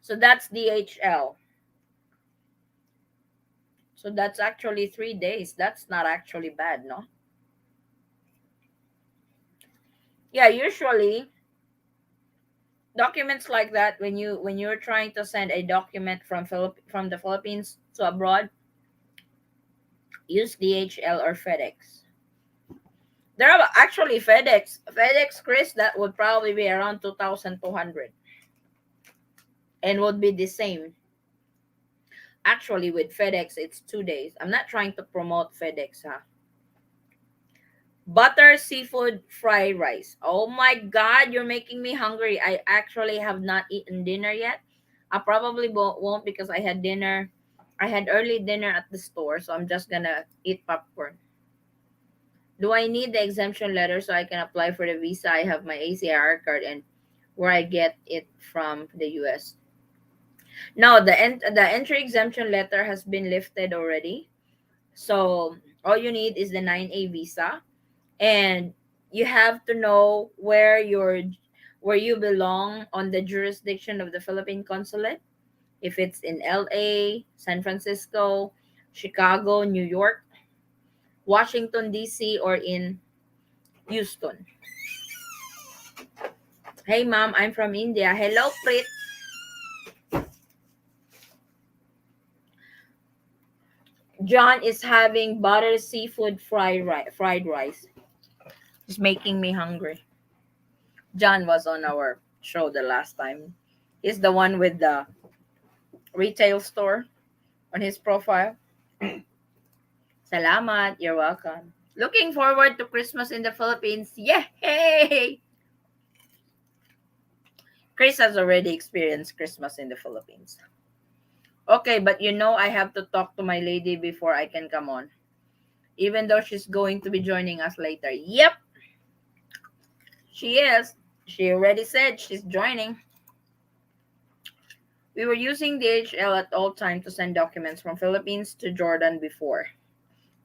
So that's DHL. So that's actually 3 days. That's not actually bad, no? Yeah, usually documents like that when you're trying to send a document from the Philippines to abroad, use DHL or FedEx. There are actually FedEx, Chris, that would probably be around 2,200 and would be the same. Actually, with FedEx, it's 2 days. I'm not trying to promote FedEx, huh? Butter seafood fried rice. Oh my God, you're making me hungry. I actually have not eaten dinner yet. I probably won't because I had dinner. I had early dinner at the store, so I'm just gonna eat popcorn. Do I need the exemption letter so I can apply for the visa? I have my ACR card and where I get it from the US. No, the entry exemption letter has been lifted already. So all you need is the 9A visa, and you have to know where you belong on the jurisdiction of the Philippine consulate. If it's in LA, San Francisco, Chicago, New York, Washington DC, or in Houston. Hey mom, I'm from India. Hello, Prit. John is having butter seafood fried rice. It's making me hungry. John was on our show the last time. He's the one with the retail store on his profile. Salamat. You're welcome. Looking forward to Christmas in the Philippines. Yay! Chris has already experienced Christmas in the Philippines. Okay, but I have to talk to my lady before I can come on. Even though she's going to be joining us later. Yep, she is. She already said she's joining. We were using DHL at all time to send documents from Philippines to Jordan before.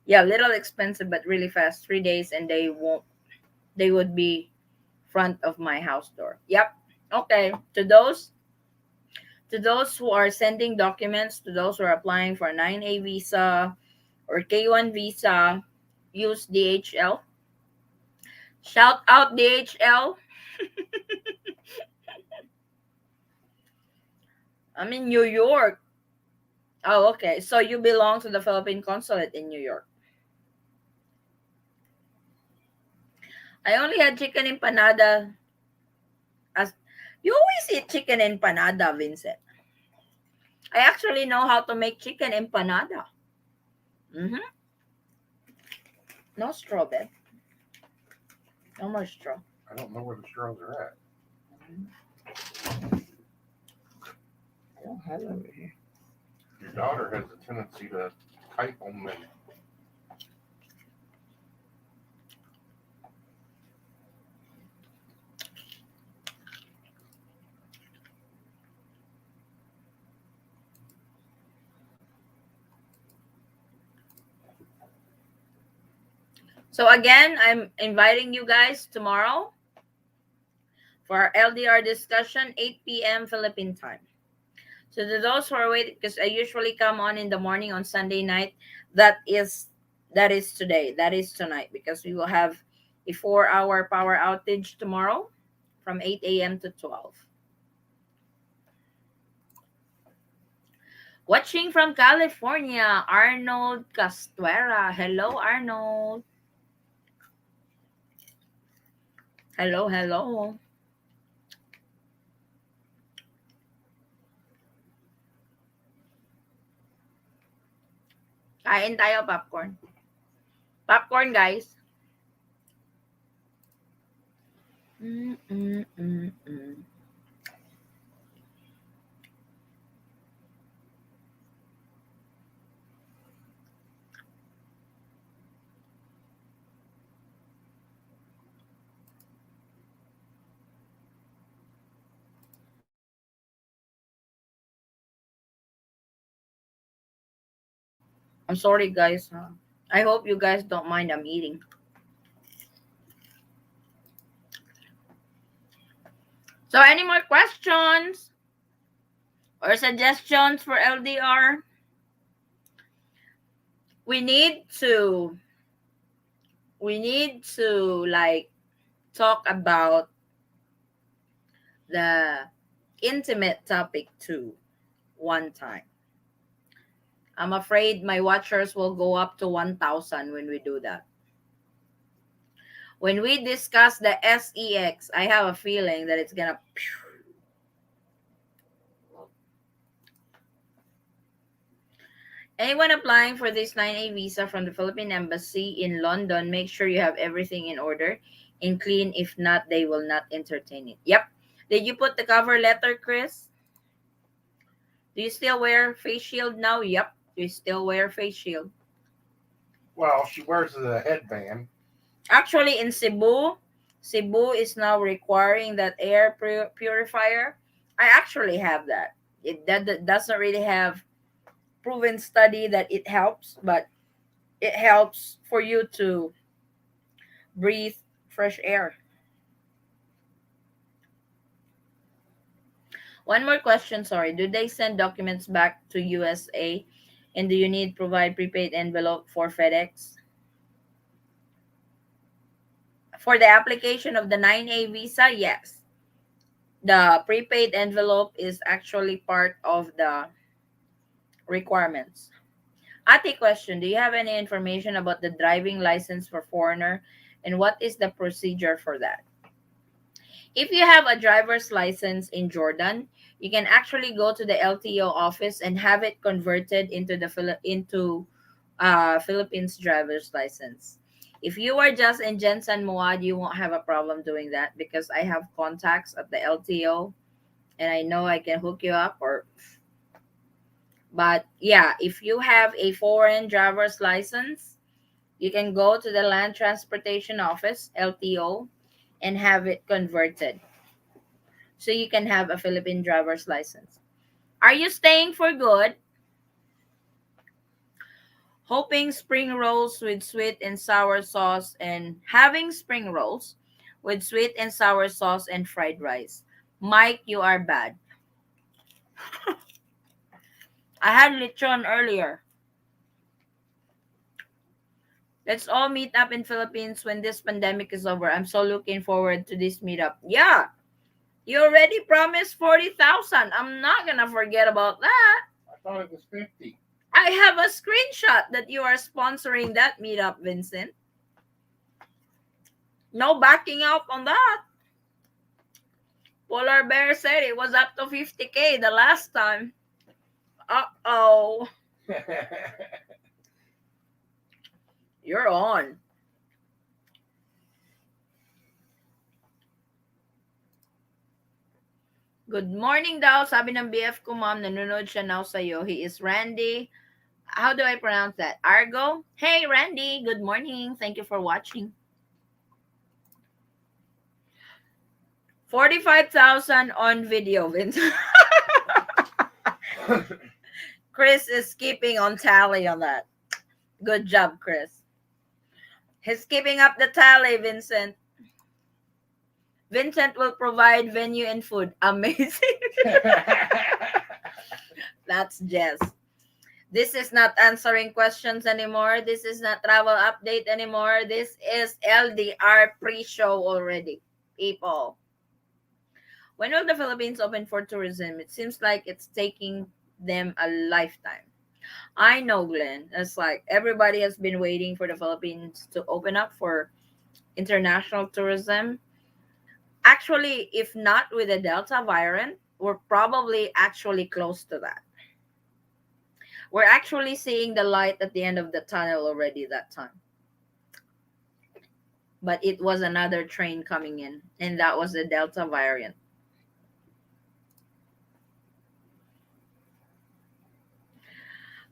Yeah, little expensive but really fast. 3 days and they would be front of my house door. Yep. Okay. To those who are sending documents, to those who are applying for a 9A visa or K1 visa, use DHL. Shout out DHL. I'm in New York. Oh, okay. So you belong to the Philippine consulate in New York. I only had chicken empanada. As you always eat chicken empanada, Vincent. I actually know how to make chicken empanada. Mm-hmm. No straw, babe. No more straw. I don't know where the straws are at. I don't have it over here. Your daughter has a tendency to type on them. So again, I'm inviting you guys tomorrow for our LDR discussion, 8 p.m. Philippine time. So to those who are waiting, because I usually come on in the morning on Sunday night, that is that is today, that is tonight, because we will have a 4-hour power outage tomorrow from 8 a.m. to 12. Watching from California, Arnold Castuera. Hello, Arnold. Hello, hello. Kain tayo popcorn. Popcorn, guys. Mm. I'm sorry, guys. I hope you guys don't mind I'm eating. So, any more questions or suggestions for LDR? We need to like talk about the intimate topic too one time. I'm afraid my watchers will go up to 1,000 when we do that. When we discuss the SEX, I have a feeling that it's gonna. Anyone applying for this 9A visa from the Philippine Embassy in London, make sure you have everything in order and clean. If not, they will not entertain it. Yep. Did you put the cover letter, Chris? Do you still wear face shield now? Yep. You still wear face shield. Well, she wears a headband. Actually, in Cebu is now requiring that air purifier. I actually have that. That doesn't really have proven study that it helps, but it helps for you to breathe fresh air. One more question, sorry. Do they send documents back to USA? And do you need provide prepaid envelope for FedEx? For the application of the 9A visa, yes. The prepaid envelope is actually part of the requirements. Ate question, do you have any information about the driving license for foreigner and what is the procedure for that? If you have a driver's license in Jordan, you can actually go to the LTO office and have it converted into the Philippines driver's license. If you are just in Jensen Muad, you won't have a problem doing that because I have contacts at the LTO and I know I can hook you up. Or but yeah, if you have a foreign driver's license, you can go to the Land Transportation Office (LTO) and have it converted so you can have a Philippine driver's license. Are you staying for good? Hoping spring rolls with sweet and sour sauce and having spring rolls with sweet and sour sauce and fried rice. Mike, you are bad. I had lechon earlier. Let's all meet up in Philippines when this pandemic is over. I'm so looking forward to this meetup. Yeah, you already promised 40,000. I'm not gonna forget about that. I thought it was 50. I have a screenshot that you are sponsoring that meetup, Vincent. No backing out on that. Polar Bear said it was up to 50K the last time. Uh-oh. You're on. Good morning daw, sabi ng BF ko, ma'am, nanonood siya now sa'yo. He is Randy. How do I pronounce that? Argo? Hey, Randy, good morning. Thank you for watching. 45,000 on video, Vince. Chris is keeping on tally on that. Good job, Chris. He's keeping up the tally, Vincent. Vincent will provide venue and food. Amazing. That's Jess. This is not answering questions anymore. This is not travel update anymore. This is LDR pre-show already, people. When will the Philippines open for tourism? It seems like it's taking them a lifetime. I know, Glenn. It's like everybody has been waiting for the Philippines to open up for international tourism. Actually, if not with the Delta variant, we're probably actually close to that. We're actually seeing the light at the end of the tunnel already that time. But it was another train coming in, and that was the Delta variant.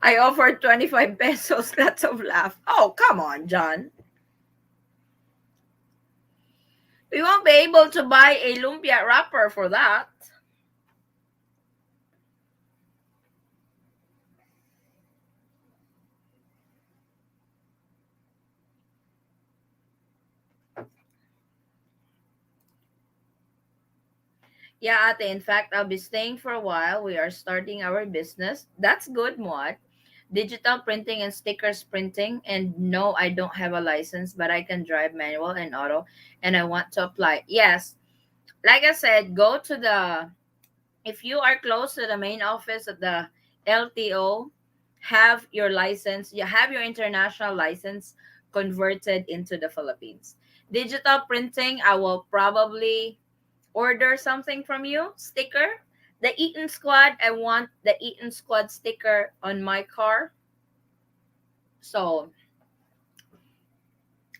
I offered 25 pesos, lots of laugh. Oh, come on, John. We won't be able to buy a lumpia wrapper for that. Yeah, ate. In fact, I'll be staying for a while. We are starting our business. That's good, Mod. Digital printing and stickers printing. And no, I don't have a license, but I can drive manual and auto, and I want to apply. Yes, like I said, go to the, if you are close to the main office of the LTO, have your license, you have your international license converted into the Philippines. Digital printing, I will probably order something from you, sticker. The Eaton Squad, I want the Eaton Squad sticker on my car. So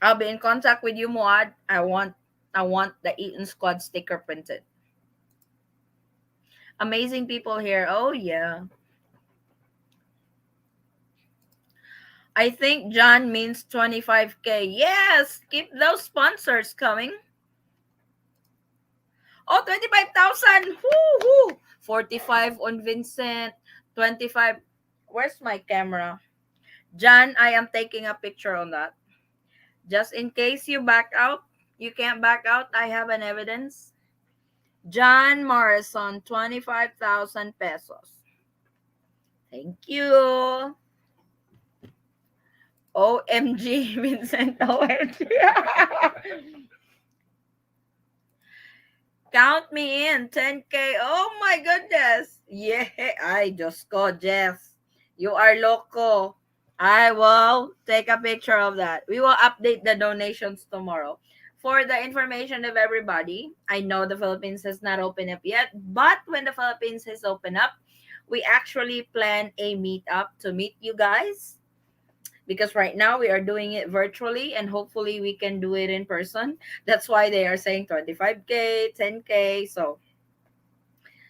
I'll be in contact with you, Muad. I want the Eaton Squad sticker printed. Amazing people here. Oh yeah. I think John means 25K. Yes, keep those sponsors coming. Oh, 25,000. Woo-hoo. 45 on Vincent. 25. Where's my camera? John, I am taking a picture on that. Just in case you back out, you can't back out. I have an evidence. John Morrison, 25,000 pesos. Thank you. OMG, Vincent. OMG. Count me in. 10K. Oh my goodness. Yeah, I just go, Jeff. You are loco. I will take a picture of that. We will update the donations tomorrow. For the information of everybody, I know the Philippines has not opened up yet, but when the Philippines has opened up, we actually plan a meetup to meet you guys, because right now we are doing it virtually and hopefully we can do it in person. That's why they are saying 25K, 10K. So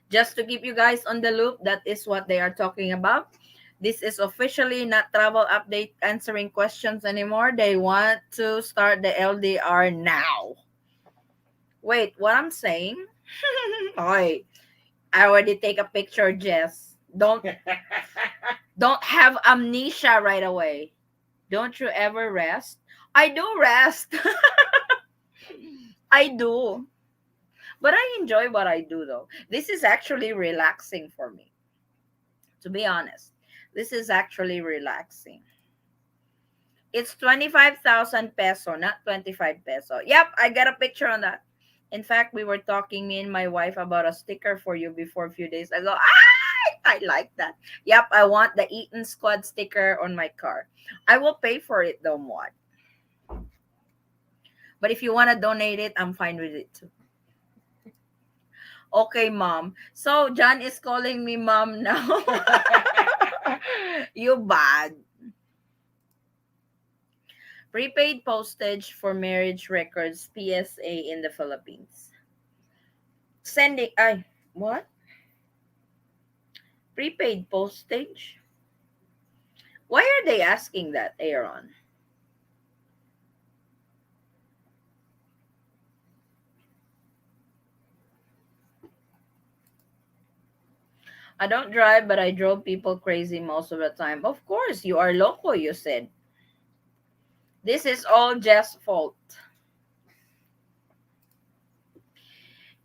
just to keep you guys on the loop, that is what they are talking about. This is officially not travel update answering questions anymore. They want to start the LDR now. Wait, what I'm saying? Oi, I already take a picture, Jess. Don't have amnesia right away. Don't you ever rest? I do rest. I do. But I enjoy what I do though. This is actually relaxing for me. To be honest, this is actually relaxing. It's 25,000 peso, not 25 peso. Yep, I got a picture on that. In fact, we were talking, me and my wife, about a sticker for you before a few days ago. I like that. Yep, I want the Eaton Squad sticker on my car. I will pay for it though, Mwad. But if you want to donate it, I'm fine with it too. Okay, mom. So John is calling me mom now. You bad. Prepaid postage for marriage records, PSA in the Philippines. Sending, ay, What? Prepaid postage? Why are they asking that, Aaron? I don't drive, but I drove people crazy most of the time. Of course, you are loco, you said. This is all Jeff's fault.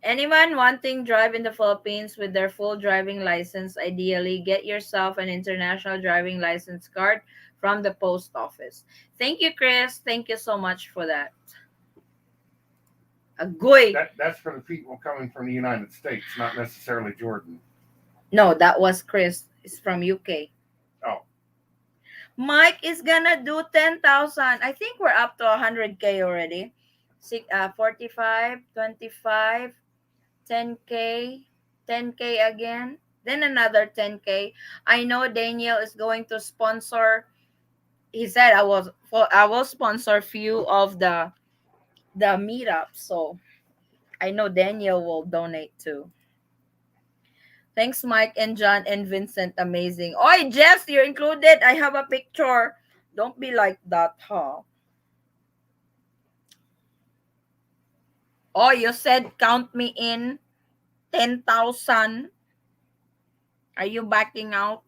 Anyone wanting drive in the Philippines with their full driving license, ideally get yourself an international driving license card from the post office. Thank you, Chris. Thank you so much for that. Agoy. That's for the people coming from the United States, not necessarily Jordan. No, that was Chris. It's from UK. Oh, Mike is gonna do 10,000. I think we're up to 100K already. 45, 25, 10K, 10K again, then another 10K. I know Daniel is going to sponsor. He said I will sponsor few of the meetups. So I know Daniel will donate too. Thanks, Mike and John and Vincent. Amazing. Oi, Jess, you're included. I have a picture. Don't be like that, huh? Oh, you said count me in 10,000. Are you backing out?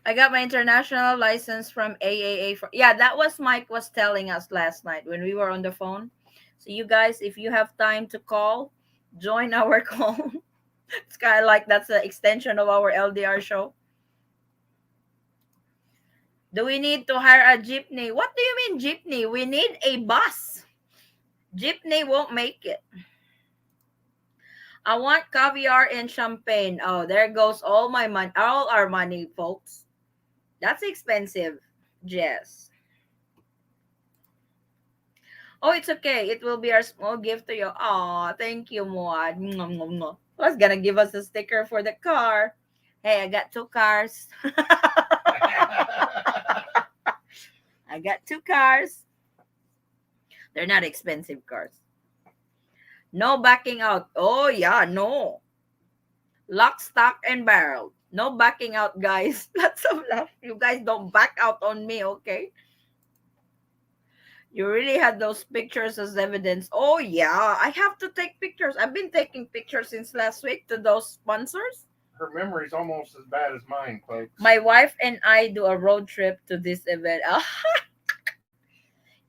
I got my international license from AAA. Yeah, that was Mike was telling us last night when we were on the phone. So you guys, if you have time to call, join our call. It's kind of like that's the extension of our LDR show. Do we need to hire a jeepney? What do you mean jeepney? We need a bus. Jeepney won't make it. I want caviar and champagne. Oh, there goes all my money, all our money, folks. That's expensive, Jess. Oh, it's okay. It will be our small gift to you. Oh, thank you, Muad. Mwah, mwah, mwah. Who's gonna give us a sticker for the car? Hey, I got two cars. I got two cars. They're not expensive cars. No backing out. Oh, yeah, no. Lock, stock, and barrel. No backing out, guys. Lots of love. You guys don't back out on me, okay? You really had those pictures as evidence. Oh, yeah. I have to take pictures. I've been taking pictures since last week to those sponsors. her memory's almost as bad as mine, folks. My wife and I do a road trip to this event.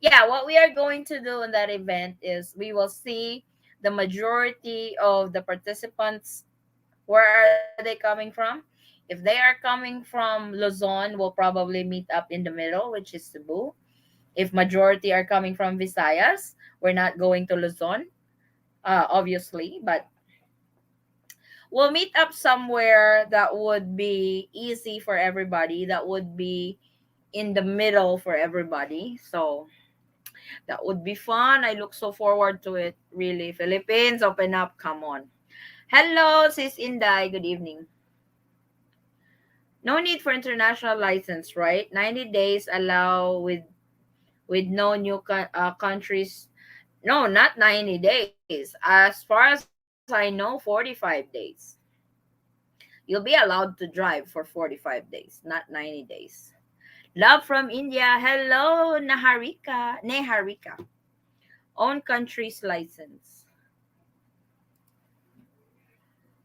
Yeah, what we are going to do in that event is we will see the majority of the participants. Where are they coming from? If they are coming from Luzon, we'll probably meet up in the middle, which is Cebu. If majority are coming from Visayas, we're not going to Luzon, obviously, but we'll meet up somewhere that would be easy for everybody, that would be in the middle for everybody. So that would be fun. I look so forward to it, really. Philippines, open up. Come on. Hello, Sis Inday. Good evening. No need for international license, right? 90 days allow with no new countries. No, not 90 days. As far as I know, 45 days. You'll be allowed to drive for 45 days, not 90 days. Love from India. Hello, Neharika. Own country's license.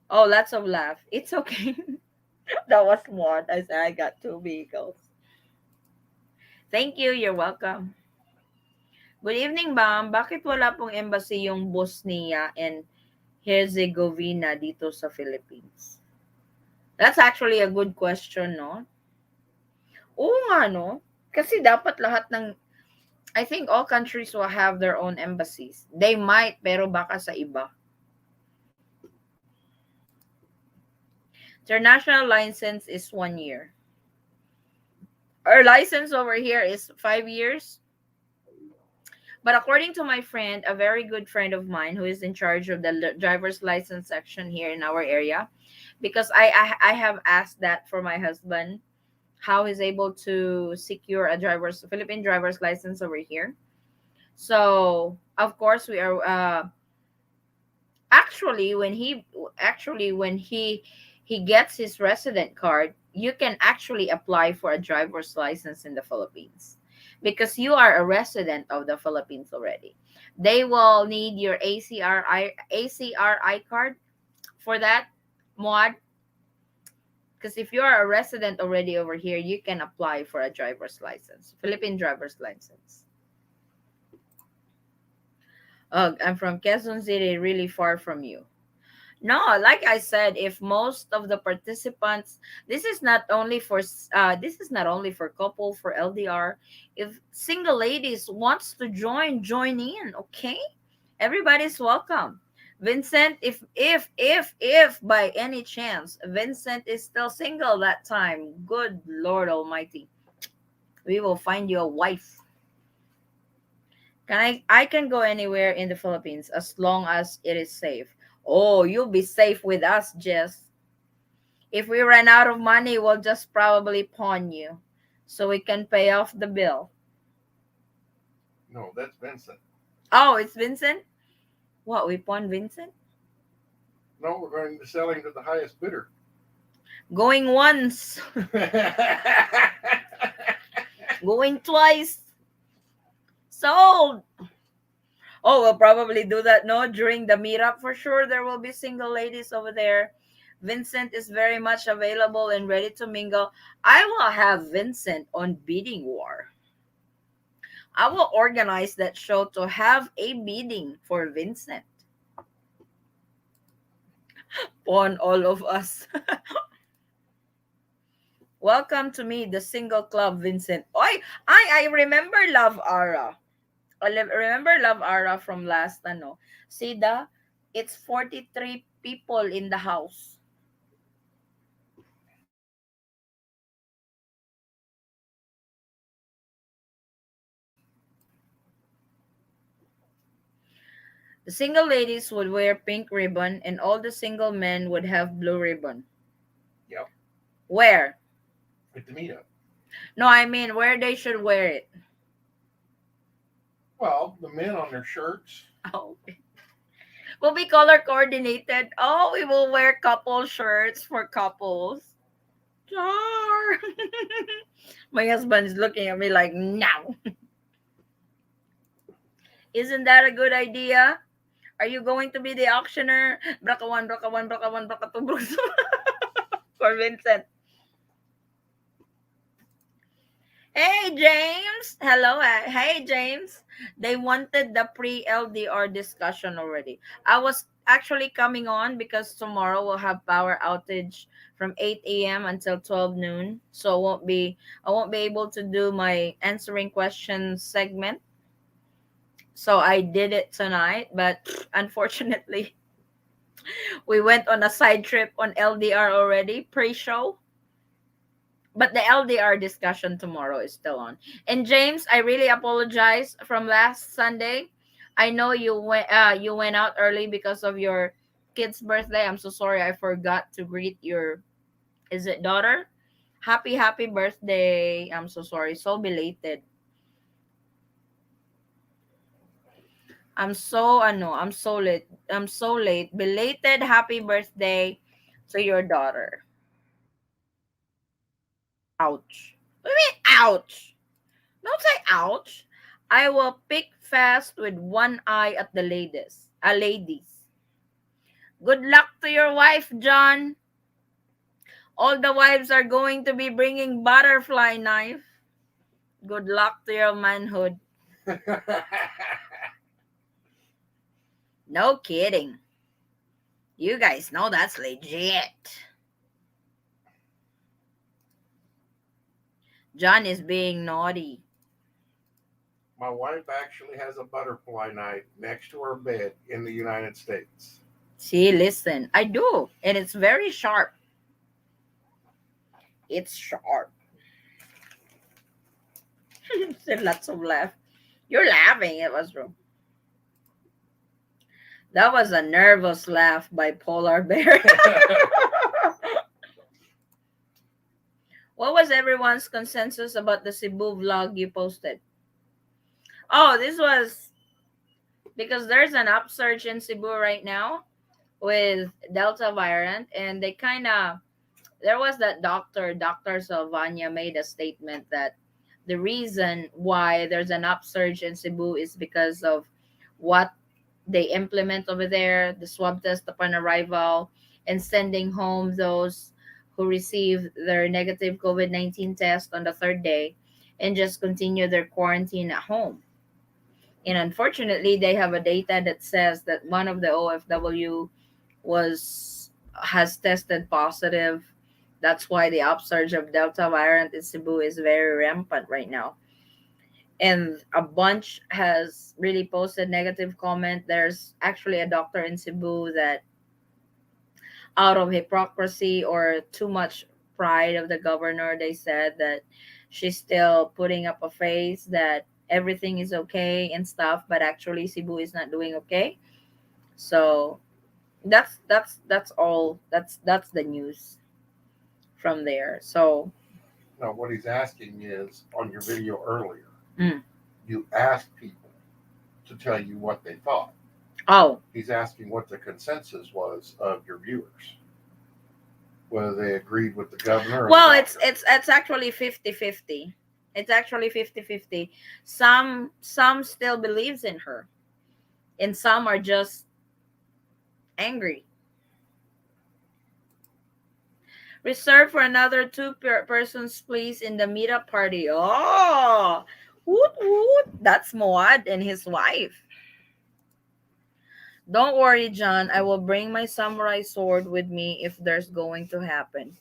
Oh, lots of laugh. It's okay. That was one. I said I got two vehicles. Thank you. You're welcome. Good evening, ma'am. Bakit wala pong embassy yung Bosnia and Herzegovina dito sa Philippines? That's actually a good question, no? Oo nga, no? Kasi dapat lahat ng, I think all countries will have their own embassies. They might, pero baka sa iba. International license is 1 year. Our license over here is 5 years. But according to my friend, a very good friend of mine who is in charge of the driver's license section here in our area, because I have asked that for my husband, how he's able to secure a Philippine driver's license over here. So of course we are actually when he gets his resident card, you can actually apply for a driver's license in the Philippines because you are a resident of the Philippines already. They will need your ACRI card for that mod, because if you are a resident already over here, you can apply for a driver's license, Philippine driver's license. I'm from Quezon City, really far from you. No, like I said, if most of the participants, this is not only for couple for LDR. If single ladies wants to join in, okay? Everybody's welcome. Vincent, if by any chance Vincent is still single that time, good Lord Almighty, we will find you a wife. I can go anywhere in the Philippines as long as it is safe. Oh, you'll be safe with us, Jess. If we run out of money, we'll just probably pawn you so we can pay off the bill. No, that's Vincent. Oh, it's Vincent? What, we pawn Vincent? No, we're going to sell him to the highest bidder. Going once, going twice. Sold. Oh, we'll probably do that, no? During the meetup, for sure, there will be single ladies over there. Vincent is very much available and ready to mingle. I will have Vincent on bidding war. I will organize that show to have a bidding for Vincent on all of us. Welcome to me, the single club, Vincent. I remember Love Ara. Remember Love Ara from last ano. Sida, it's 43 people in the house. The single ladies would wear pink ribbon and all the single men would have blue ribbon. Yep, Where? at the meetup. No, I mean where they should wear it. Well, the men on their shirts. Oh. Will be color coordinated. Oh, we will wear couple shirts for couples. Char. My husband is looking at me like, no. Isn't that a good idea? Are you going to be the auctioneer? Braka 1, Braka 1, Braka 1, Braka 2, Braka for Vincent. Hey, James. Hello. Hey, James. They wanted the pre-LDR discussion already. I was actually coming on because tomorrow we'll have power outage from 8 a.m. until 12 noon. So I won't be able to do my answering questions segment. So I did it tonight, but unfortunately, we went on a side trip on LDR already, pre-show. But the LDR discussion tomorrow is still on. And James, I really apologize from last Sunday. I know you went out early because of your kid's birthday. I'm so sorry I forgot to greet your, is it daughter? Happy birthday. I'm so sorry. So belated. I'm so late. I'm so late. Belated happy birthday to your daughter. Ouch. What do you mean ouch? Don't say ouch. I will pick fast with one eye at the ladies. Ladies. Good luck to your wife, John. All the wives are going to be bringing butterfly knife. Good luck to your manhood. No kidding. You guys know that's legit. John is being naughty. My wife actually has a butterfly knife next to her bed in the United States. See, listen. I do. And it's very sharp. It's sharp. Said lots of laugh. You're laughing. It was wrong. That was a nervous laugh by Polar Bear. What was everyone's consensus about the Cebu vlog you posted? Oh, this was because there's an upsurge in Cebu right now with Delta variant, and they kind of there was that Dr. Salvania made a statement that the reason why there's an upsurge in Cebu is because of what they implement over there, the swab test upon arrival, and sending home those who receive their negative COVID-19 test on the third day and just continue their quarantine at home. And unfortunately, they have a data that says that one of the OFW was has tested positive. That's why the upsurge of Delta variant in Cebu is very rampant right now. And a bunch has really posted negative comment. There's actually a doctor in Cebu that, out of hypocrisy or too much pride of the governor, they said that she's still putting up a face that everything is okay and stuff, but actually Cebu is not doing okay. So that's all. That's the news from there. So No, what he's asking is on your video earlier, mm. you asked people to tell you what they thought. Oh, He's asking what the consensus was of your viewers, whether they agreed with the governor or the well, doctor. it's actually 50-50. It's actually 50-50. Some still believes in her, and some are just angry. Reserve for another two persons, please, in the meetup party. Oh, woot woot! That's Moad and his wife. Don't worry, John. I will bring my samurai sword with me if there's going to happen.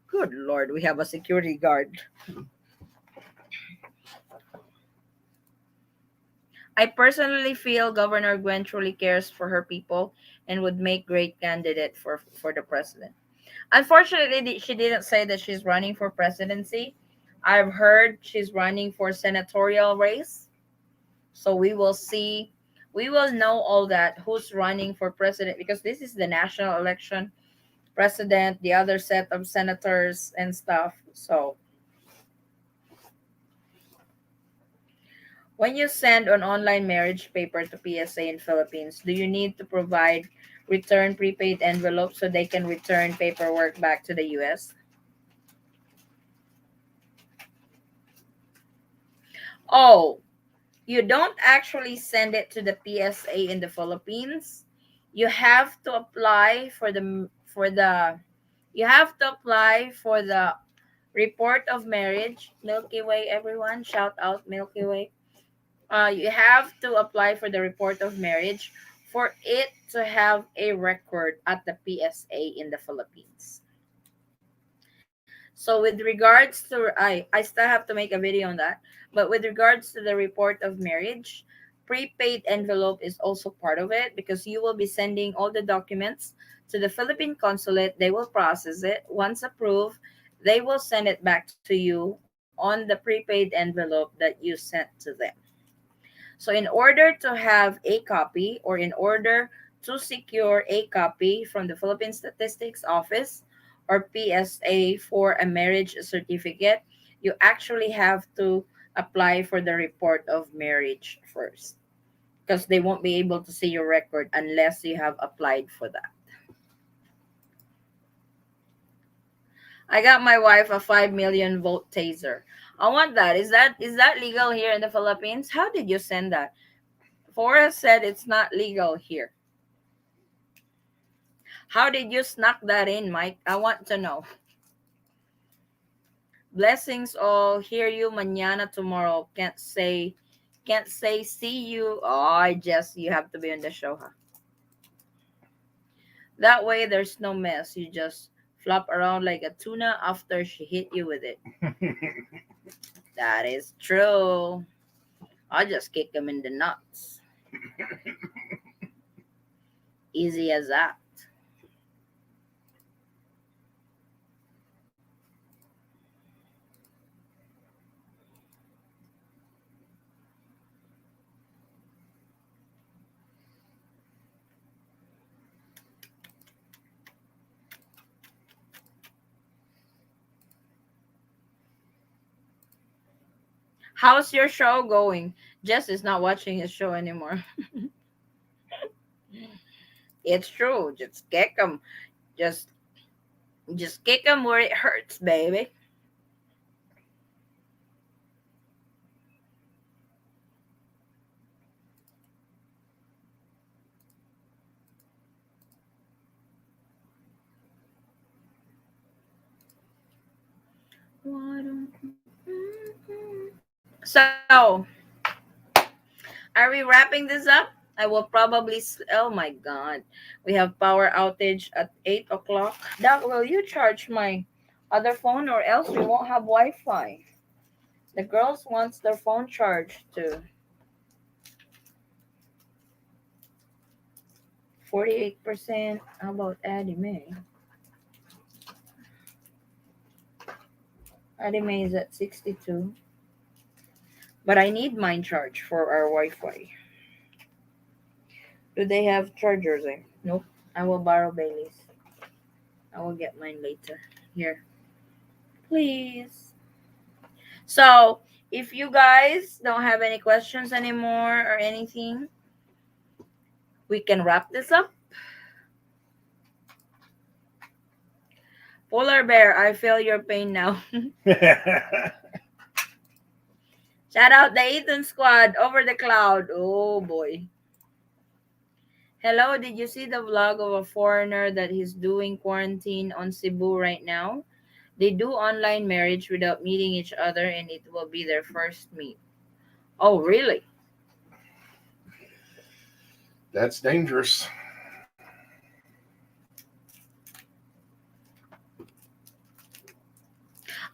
Good Lord, we have a security guard. I personally feel Governor Gwen truly cares for her people and would make great candidate for the president. Unfortunately, she didn't say that she's running for presidency. I've heard she's running for senatorial race. So we will see. We will know all that who's running for president because this is the national election. President, the other set of senators and stuff. So when you send an online marriage paper to PSA in Philippines, do you need to provide return prepaid envelope so they can return paperwork back to the US? Oh, you don't actually send it to the PSA in the Philippines. You have to apply you have to apply for the report of marriage. Milky Way, everyone, shout out Milky Way. You have to apply for the report of marriage for it to have a record at the PSA in the Philippines. So with regards to I still have to make a video on that, but with regards to the report of marriage, prepaid envelope is also part of it because you will be sending all the documents to the Philippine consulate. They will process it. Once approved, they will send it back to you on the prepaid envelope that you sent to them. So, in order to have a copy or in order to secure a copy from the Philippine Statistics Office or PSA for a marriage certificate, you actually have to apply for the report of marriage first because they won't be able to see your record unless you have applied for that. I got my wife a 5 million volt taser. I want that. Is that legal here in the Philippines? How did you send that? Forrest said it's not legal here. How did you snuck that in, Mike? I want to know. Blessings all. Hear you mañana tomorrow. Can't say see you. Oh, I just you have to be on the show, huh? That way there's no mess. You just flop around like a tuna after she hit you with it. That is true. I'll just kick him in the nuts. Easy as that. How's your show going? Jess is not watching his show anymore. It's true. Just kick him. Just just kick him where it hurts, baby. So, are we wrapping this up? I will probably. Oh my god. We have power outage at 8 o'clock. Doc, will you charge my other phone or else we won't have Wi Fi? The girls wants their phone charged to 48%. How about Addie Mae? Addie Mae is at 62. But I need mine charged for our Wi Fi. Do they have chargers there? Nope. I will borrow Bailey's. I will get mine later. Here. Please. So, if you guys don't have any questions anymore or anything, we can wrap this up. Polar Bear, I feel your pain now. Shout out the Eaton squad over the cloud. Oh boy. Hello, did you see the vlog of a foreigner that he's doing quarantine on Cebu right now? They do online marriage without meeting each other and it will be their first meet. Oh, really? That's dangerous.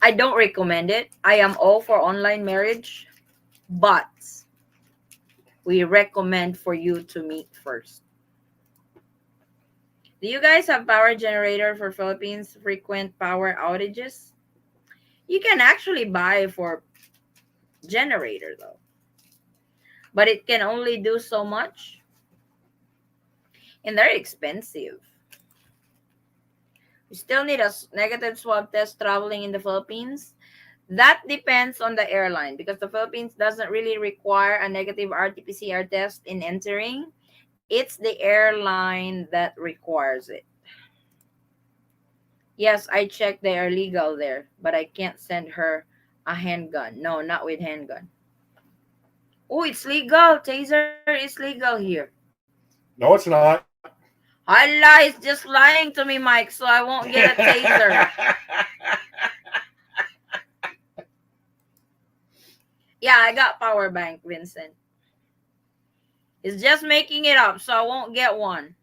I don't recommend it. I am all for online marriage, but we recommend for you to meet first. Do you guys have power generator for Philippines frequent power outages? You can actually buy for generator though, but it can only do so much and they're expensive. You still need a negative swab test traveling in the Philippines. That depends on the airline because the Philippines doesn't really require a negative RT-PCR test in entering. It's the airline that requires it. Yes, I checked they are legal there, but I can't send her a handgun. No, not with handgun. Oh, it's legal. Taser is legal here. No, it's not. Allah is just lying to me, Mike, so I won't get a taser. Yeah, I got power bank, Vincent. He's just making it up, so I won't get one.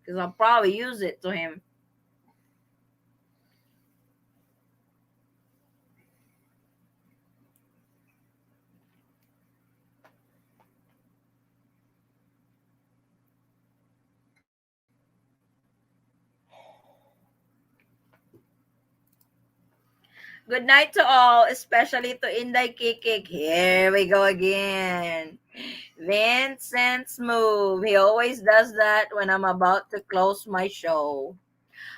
Because I'll probably use it to him. Good night to all, especially to Inday Kikik. Here we go again. Vincent's move. He always does that when I'm about to close my show.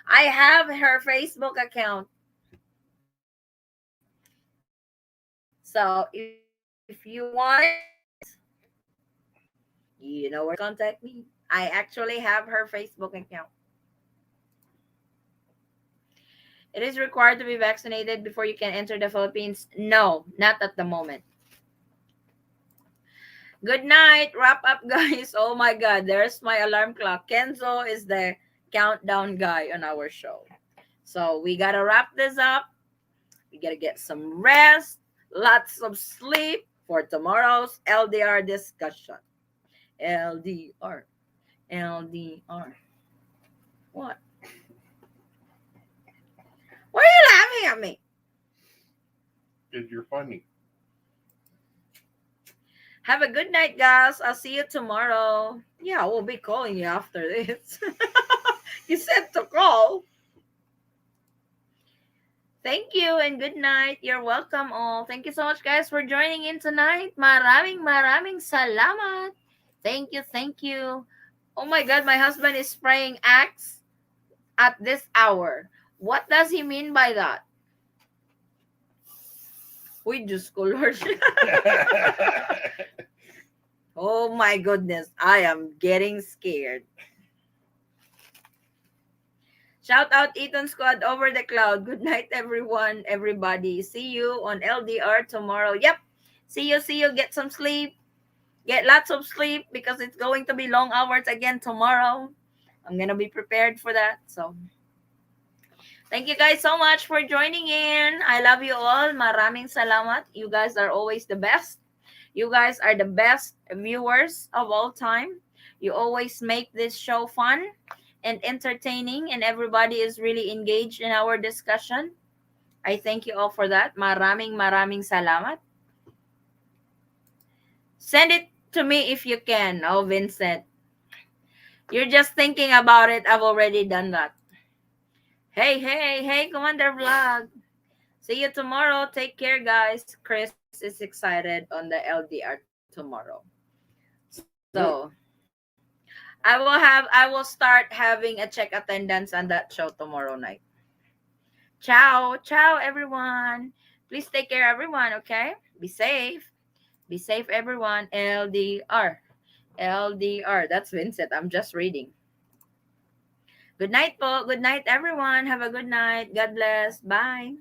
I have her Facebook account. So if you want it, you know where to contact me. I actually have her Facebook account. It is required to be vaccinated before you can enter the Philippines. No, not at the moment. Good night. Wrap up, guys. Oh my God, there's my alarm clock. Kenzo is the countdown guy on our show. So we gotta wrap this up. We gotta get some rest, lots of sleep for tomorrow's LDR discussion. LDR. LDR. What? Why are you laughing at me? Because you're funny. Have a good night, guys. I'll see you tomorrow. Yeah, I will be calling you after this. You said to call. Thank you and good night. You're welcome all. Thank you so much, guys, for joining in tonight. Maraming salamat. Thank you, thank you. Oh my God, my husband is spraying axe at this hour. What does he mean by that? We just colors. my goodness, I am getting scared. Shout out Eaton Squad over the cloud. Good night, everyone, everybody. See you on LDR tomorrow. Yep. See you, see you. Get some sleep. Get lots of sleep because it's going to be long hours again tomorrow. I'm going to be prepared for that. So, thank you guys so much for joining in. I love you all. Maraming salamat. You guys are always the best. You guys are the best viewers of all time. You always make this show fun and entertaining, and everybody is really engaged in our discussion. I thank you all for that. Maraming salamat. Send it to me if you can. Oh, Vincent. You're just thinking about it. I've already done that. Hey, Commander Vlog. See you tomorrow. Take care, guys. Chris is excited on the LDR tomorrow. So, Good. I will start having a check attendance on that show tomorrow night. Ciao, everyone. Please take care, everyone, okay? Be safe. Be safe, everyone. LDR. LDR. That's Vincent. I'm just reading. Good night po. Good night, everyone. Have a good night. God bless. Bye.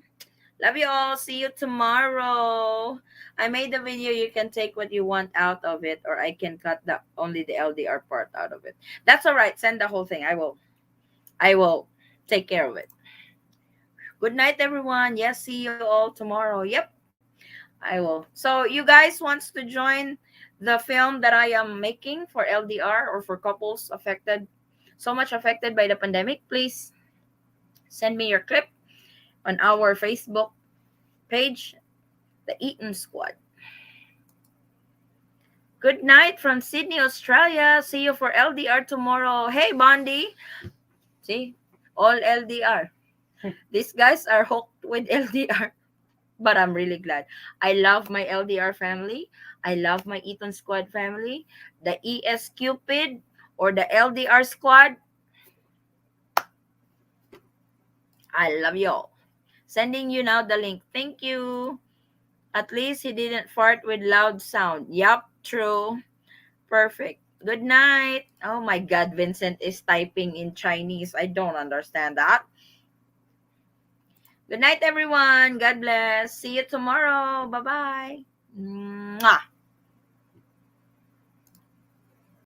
Love you all. See you tomorrow. I made the video. You can take what you want out of it, or I can cut the only the LDR part out of it. That's all right. Send the whole thing. I will take care of it. Good night, everyone. Yes, see you all tomorrow. Yep, I will. So you guys wants to join the film that I am making for LDR or for couples affected, so much affected by the pandemic? Please send me your clip on our Facebook page, the Eaton Squad. Good night from Sydney, Australia. See you for LDR tomorrow. Hey, Bondi. See, all LDR. These guys are hooked with LDR, but I'm really glad. I love my LDR family. I love my Eaton Squad family. The ES Cupid or the LDR Squad. I love you all. Sending you now the link. Thank you. At least he didn't fart with loud sound. Yup, true. Perfect. Good night. Oh my God, Vincent is typing in Chinese. I don't understand that. Good night, everyone. God bless. See you tomorrow. Bye bye. Mwah.